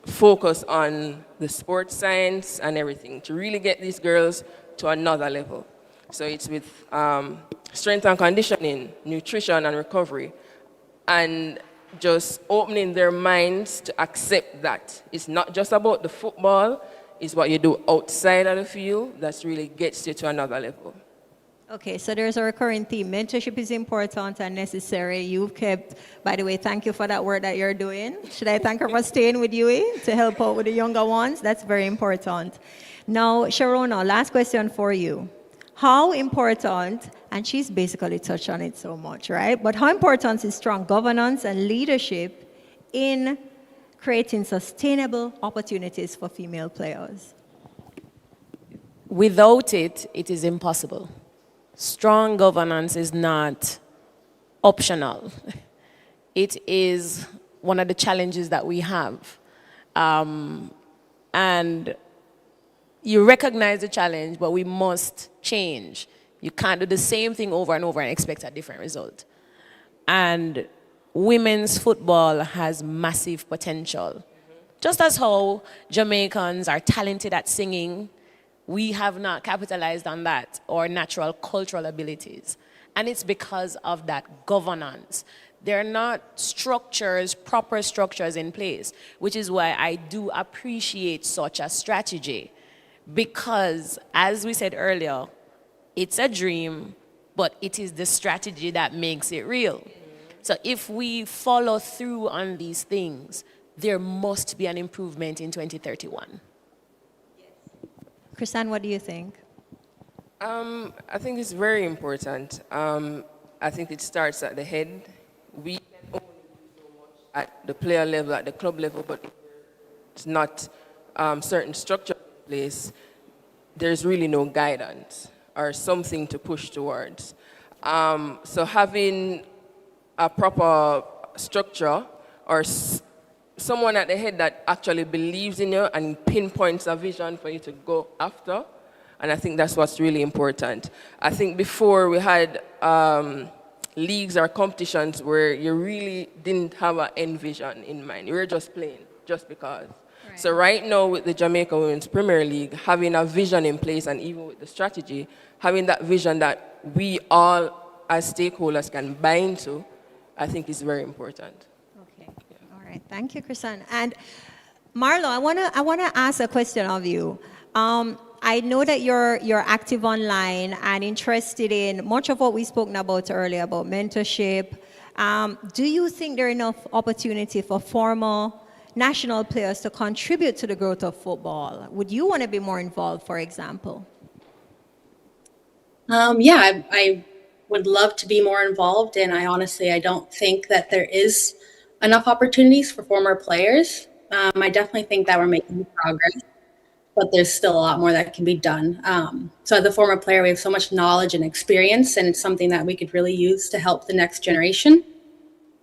focus on the sports science and everything to really get these girls to another level. So it's with strength and conditioning, nutrition and recovery, and just opening their minds to accept that it's not just about the football, it's what you do outside of the field that really gets you to another level. Okay, so there's a recurring theme. Mentorship is important and necessary. You've kept, by the way, thank you for that work that you're doing. Should I thank her for staying with you to help out with the younger ones? That's very important. Now, Sharona, last question for you. How important, and she's basically touched on it so much, right? But how important is strong governance and leadership in creating sustainable opportunities for female players? Without it, it is impossible. Strong governance is not optional. It is one of the challenges that we have. And you recognize the challenge, but we must change. You can't do the same thing over and over and expect a different result. And women's football has massive potential. Just as how Jamaicans are talented at singing, we have not capitalized on that, or natural cultural abilities. And it's because of that governance. There are not structures, proper structures in place, which is why I do appreciate such a strategy. Because, as we said earlier, it's a dream, but it is the strategy that makes it real. So if we follow through on these things, there must be an improvement in 2031. Chrisanne, what do you think? I think it's very important. I think it starts at the head. We can only do so much at the player level, at the club level, but it's not certain structure in place. There's really no guidance or something to push towards. So having a proper structure or someone at the head that actually believes in you and pinpoints a vision for you to go after, and I think that's what's really important. I think before we had leagues or competitions where you really didn't have an end vision in mind. You were just playing, just because. Right. So right now with the Jamaica Women's Premier League, having a vision in place, and even with the strategy, having that vision that we all as stakeholders can buy into, I think is very important. Okay. All right. Thank you, Chrisan. And Marlo, I wanna ask a question of you. I know that you're active online and interested in much of what we spoke about earlier about mentorship. Do you think there are enough opportunity for former national players to contribute to the growth of football? Would you want to be more involved, for example? Yeah, I would love to be more involved, and I don't think that there is enough opportunities for former players. I definitely think that we're making progress, but there's still a lot more that can be done. So as a former player, we have so much knowledge and experience, and it's something that we could really use to help the next generation,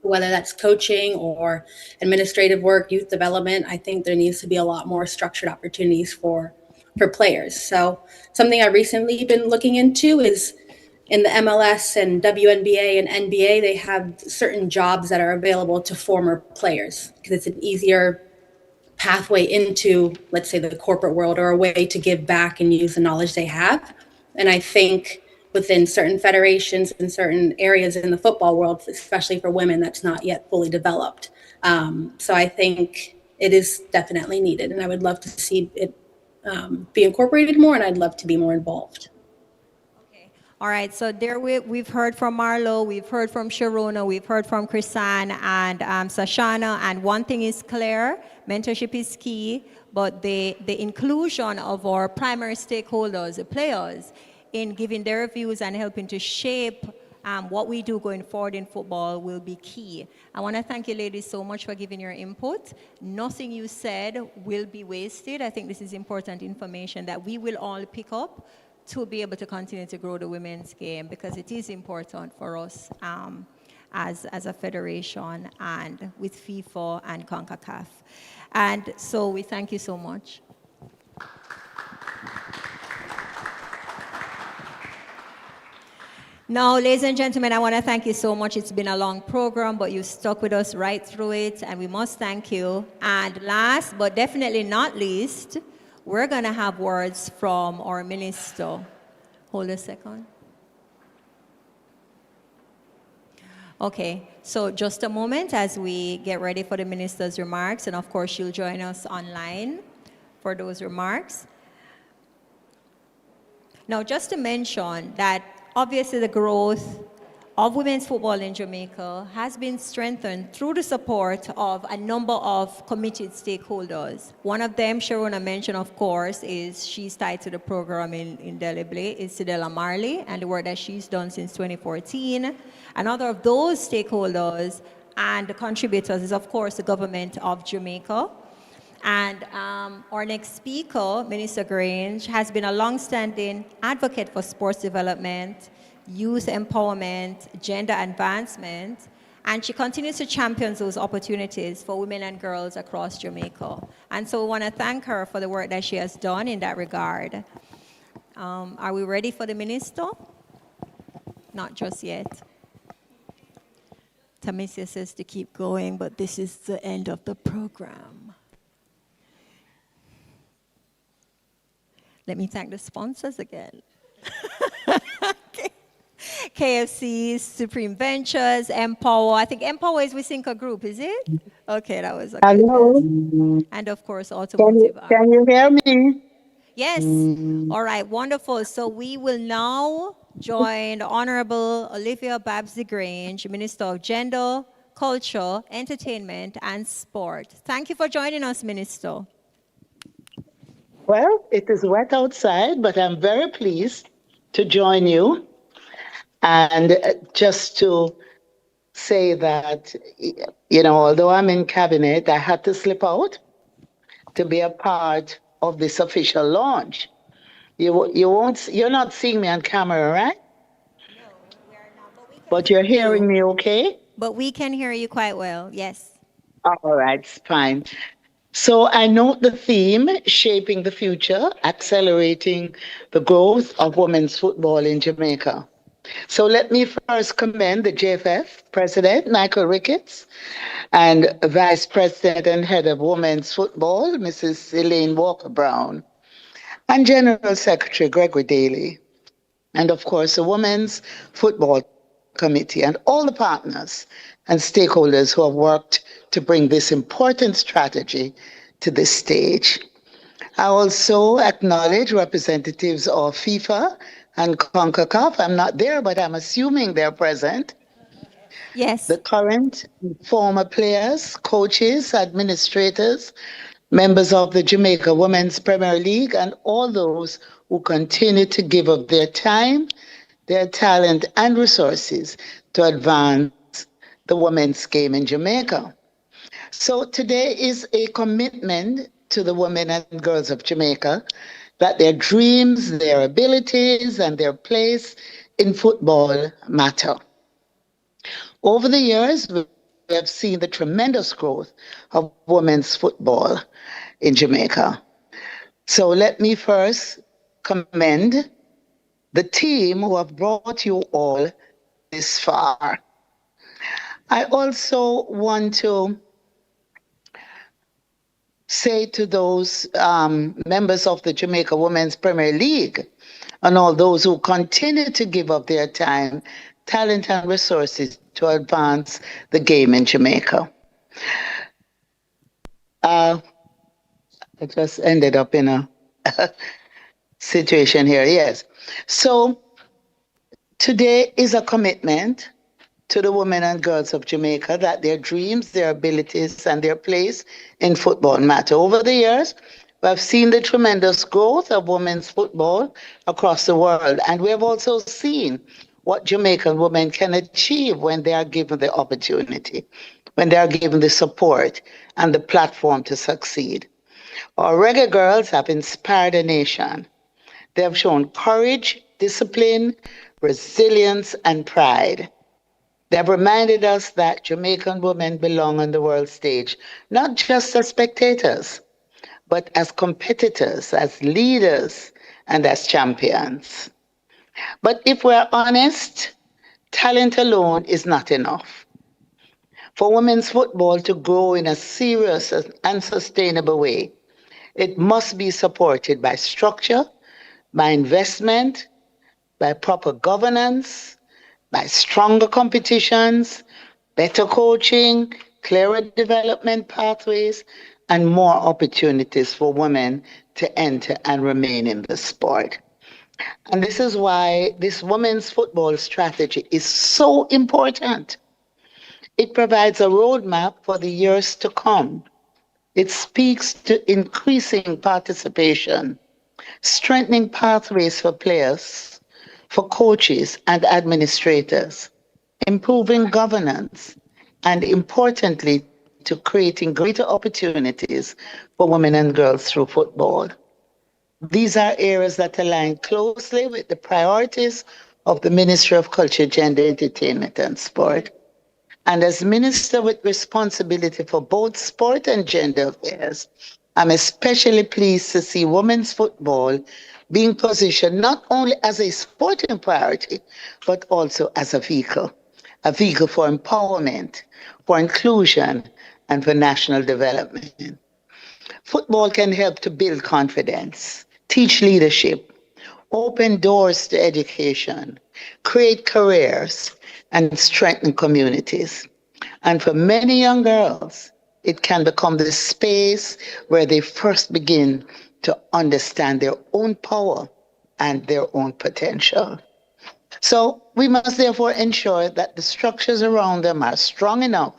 whether that's coaching or administrative work, youth development. I think there needs to be a lot more structured opportunities for players. So something I recently been looking into is in the MLS and WNBA and NBA, they have certain jobs that are available to former players because it's an easier pathway into, let's say, the corporate world, or a way to give back and use the knowledge they have. And I think within certain federations and certain areas in the football world, especially for women, that's not yet fully developed. So I think it is definitely needed, and I would love to see it be incorporated more, and I'd love to be more involved. All right, so there we've heard from Marlo, we've heard from Sharona, we've heard from Chrisan and Sashana, and one thing is clear, mentorship is key, but the inclusion of our primary stakeholders, the players, in giving their views and helping to shape what we do going forward in football will be key. I want to thank you ladies so much for giving your input. Nothing you said will be wasted. I think this is important information that we will all pick up to be able to continue to grow the women's game, because it is important for us as a federation and with FIFA and CONCACAF. And so we thank you so much. Now, ladies and gentlemen, I want to thank you so much. It's been a long program, but you stuck with us right through it, and we must thank you. And last, but definitely not least, we're going to have words from our minister. Hold a second. Okay, so just a moment as we get ready for the minister's remarks, and of course, you'll join us online for those remarks. Now, just to mention that obviously the growth of women's football in Jamaica has been strengthened through the support of a number of committed stakeholders. One of them, Sharona mentioned, of course, is she's tied to the program indelibly, is Sidela Marley, and the work that she's done since 2014. Another of those stakeholders and the contributors is, of course, the government of Jamaica. And our next speaker, Minister Grange, has been a long-standing advocate for sports development, youth empowerment, gender advancement, and she continues to champion those opportunities for women and girls across Jamaica. And so we want to thank her for the work that she has done in that regard. Are we ready for the minister? Not just yet. Tamicia says to keep going, but this is the end of the program. Let me thank the sponsors again. KFC, Supreme Ventures, Empower. I think Empower is with Synca Group, is it? Okay, that was a good guess. And of course, Automotive. Can you hear me? Yes. All right, wonderful. So we will now join the Honorable Olivia Babs-DeGrange, Minister of Gender, Culture, Entertainment, and Sport. Thank you for joining us, Minister. Well, it is wet outside, but I'm very pleased to join you. And just to say that, you know, although I'm in cabinet, I had to slip out to be a part of this official launch. You're not seeing me on camera, right? No, we are not. But you're hearing me okay? But we can hear you quite well, yes. All right, fine. So I note the theme, Shaping the Future, Accelerating the Growth of Women's Football in Jamaica. So let me first commend the JFF President, Michael Ricketts, and Vice President and Head of Women's Football, Mrs. Elaine Walker-Brown, and General Secretary Gregory Daly, and of course the Women's Football committee and all the partners and stakeholders who have worked to bring this important strategy to this stage. I also acknowledge representatives of FIFA and CONCACAF. I'm not there, but I'm assuming they're present. Yes. The current and former players, coaches, administrators, members of the Jamaica Women's Premier League, and all those who continue to give of their time, their talent, and resources to advance the women's game in Jamaica. So today is a commitment to the women and girls of Jamaica that their dreams, their abilities, and their place in football matter. Over the years, we have seen the tremendous growth of women's football in Jamaica. So let me first commend the team who have brought you all this far. I also want to say to those members of the Jamaica Women's Premier League and all those who continue to give up their time, talent, and resources to advance the game in Jamaica. I just ended up in a situation here, yes. So today is a commitment to the women and girls of Jamaica that their dreams, their abilities, and their place in football matter. Over the years, we have seen the tremendous growth of women's football across the world, and we have also seen what Jamaican women can achieve when they are given the opportunity, when they are given the support and the platform to succeed. Our reggae girls have inspired a nation. They have shown courage, discipline, resilience, and pride. They have reminded us that Jamaican women belong on the world stage, not just as spectators, but as competitors, as leaders, and as champions. But if we're honest, talent alone is not enough. For women's football to grow in a serious and sustainable way, it must be supported by structure, by investment, by proper governance, by stronger competitions, better coaching, clearer development pathways, and more opportunities for women to enter and remain in the sport. And this is why this women's football strategy is so important. It provides a roadmap for the years to come. It speaks to increasing participation, strengthening pathways for players, for coaches and administrators, improving governance, and importantly, to creating greater opportunities for women and girls through football. These are areas that align closely with the priorities of the Ministry of Culture, Gender, Entertainment, and Sport. And as Minister with responsibility for both sport and gender affairs, I'm especially pleased to see women's football being positioned not only as a sporting priority, but also as a vehicle for empowerment, for inclusion, and for national development. Football can help to build confidence, teach leadership, open doors to education, create careers, and strengthen communities. And for many young girls, it can become the space where they first begin to understand their own power and their own potential. So we must therefore ensure that the structures around them are strong enough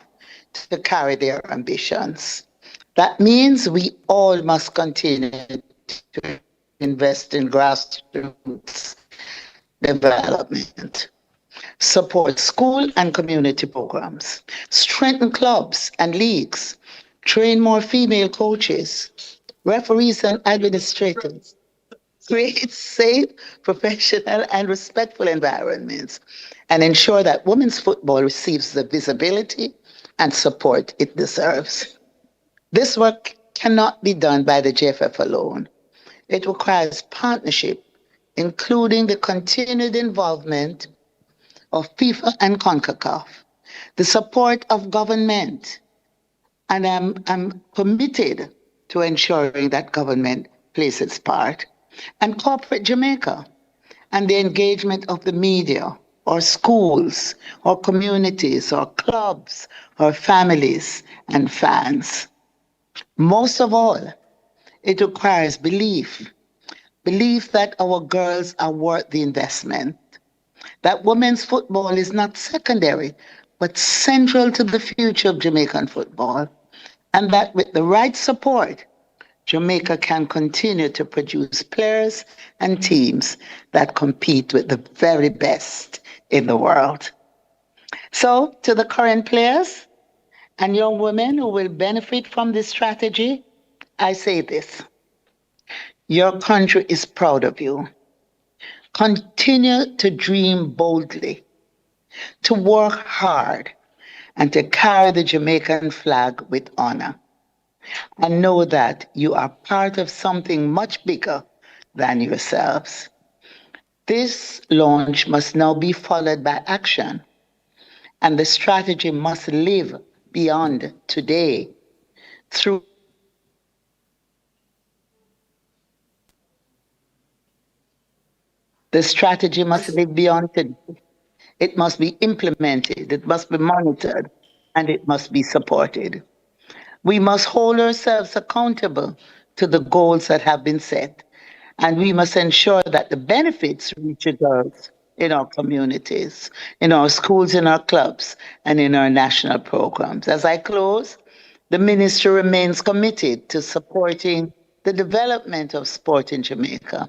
to carry their ambitions. That means we all must continue to invest in grassroots development, support school and community programs, strengthen clubs and leagues, train more female coaches, referees and administrators, create safe, professional, and respectful environments, and ensure that women's football receives the visibility and support it deserves. This work cannot be done by the JFF alone. It requires partnership, including the continued involvement of FIFA and CONCACAF, the support of government, and I'm committed to ensuring that government plays its part, and corporate Jamaica, and the engagement of the media, or schools, or communities, or clubs, or families and fans. Most of all, it requires belief. Belief that our girls are worth the investment, that women's football is not secondary, but central to the future of Jamaican football, and that with the right support, Jamaica can continue to produce players and teams that compete with the very best in the world. So, to the current players and young women who will benefit from this strategy, I say this: your country is proud of you. Continue to dream boldly, to work hard, and to carry the Jamaican flag with honor. And know that you are part of something much bigger than yourselves. This launch must now be followed by action, and the strategy must live beyond today through the strategy must live beyond today. It must be implemented, it must be monitored, and it must be supported. We must hold ourselves accountable to the goals that have been set, and we must ensure that the benefits reach the girls in our communities, in our schools, in our clubs, and in our national programs. As I close, the ministry remains committed to supporting the development of sport in Jamaica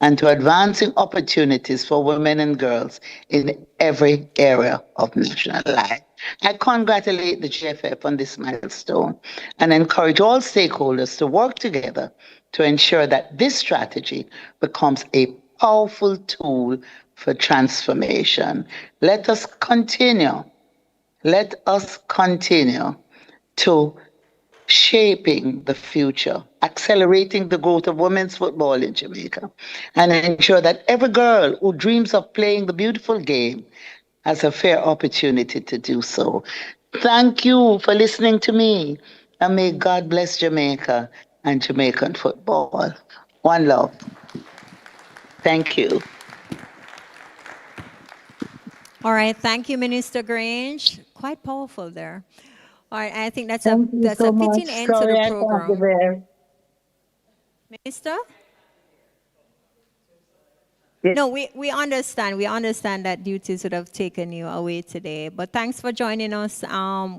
and to advancing opportunities for women and girls in every area of national life. I congratulate the JFF on this milestone and encourage all stakeholders to work together to ensure that this strategy becomes a powerful tool for transformation. Let us continue to shaping the future, accelerating the growth of women's football in Jamaica, and ensure that every girl who dreams of playing the beautiful game has a fair opportunity to do so. Thank you for listening to me, and may God bless Jamaica and Jamaican football. One love. Thank you. All right, thank you, Minister Grange. Quite powerful there. All right, I think that's Thank you a so much. fitting end to Sorry the I can't be program. there. Minister? Yes. No, we understand. We understand that duties would have taken you away today. But thanks for joining us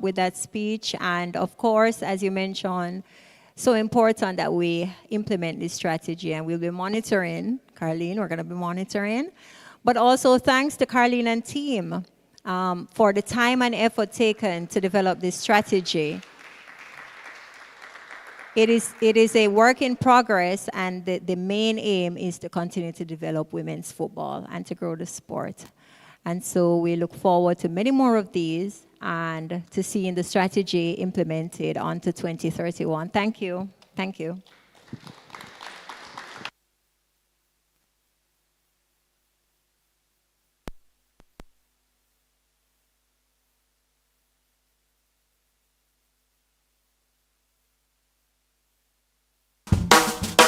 with that speech. And of course, as you mentioned, so important that we implement this strategy. And we'll be monitoring. Carlene, we're going to be monitoring. But also thanks to Carlene and team for the time and effort taken to develop this strategy. It is a work in progress, and the main aim is to continue to develop women's football and to grow the sport. And so we look forward to many more of these and to seeing the strategy implemented onto 2031. Thank you. Thank you.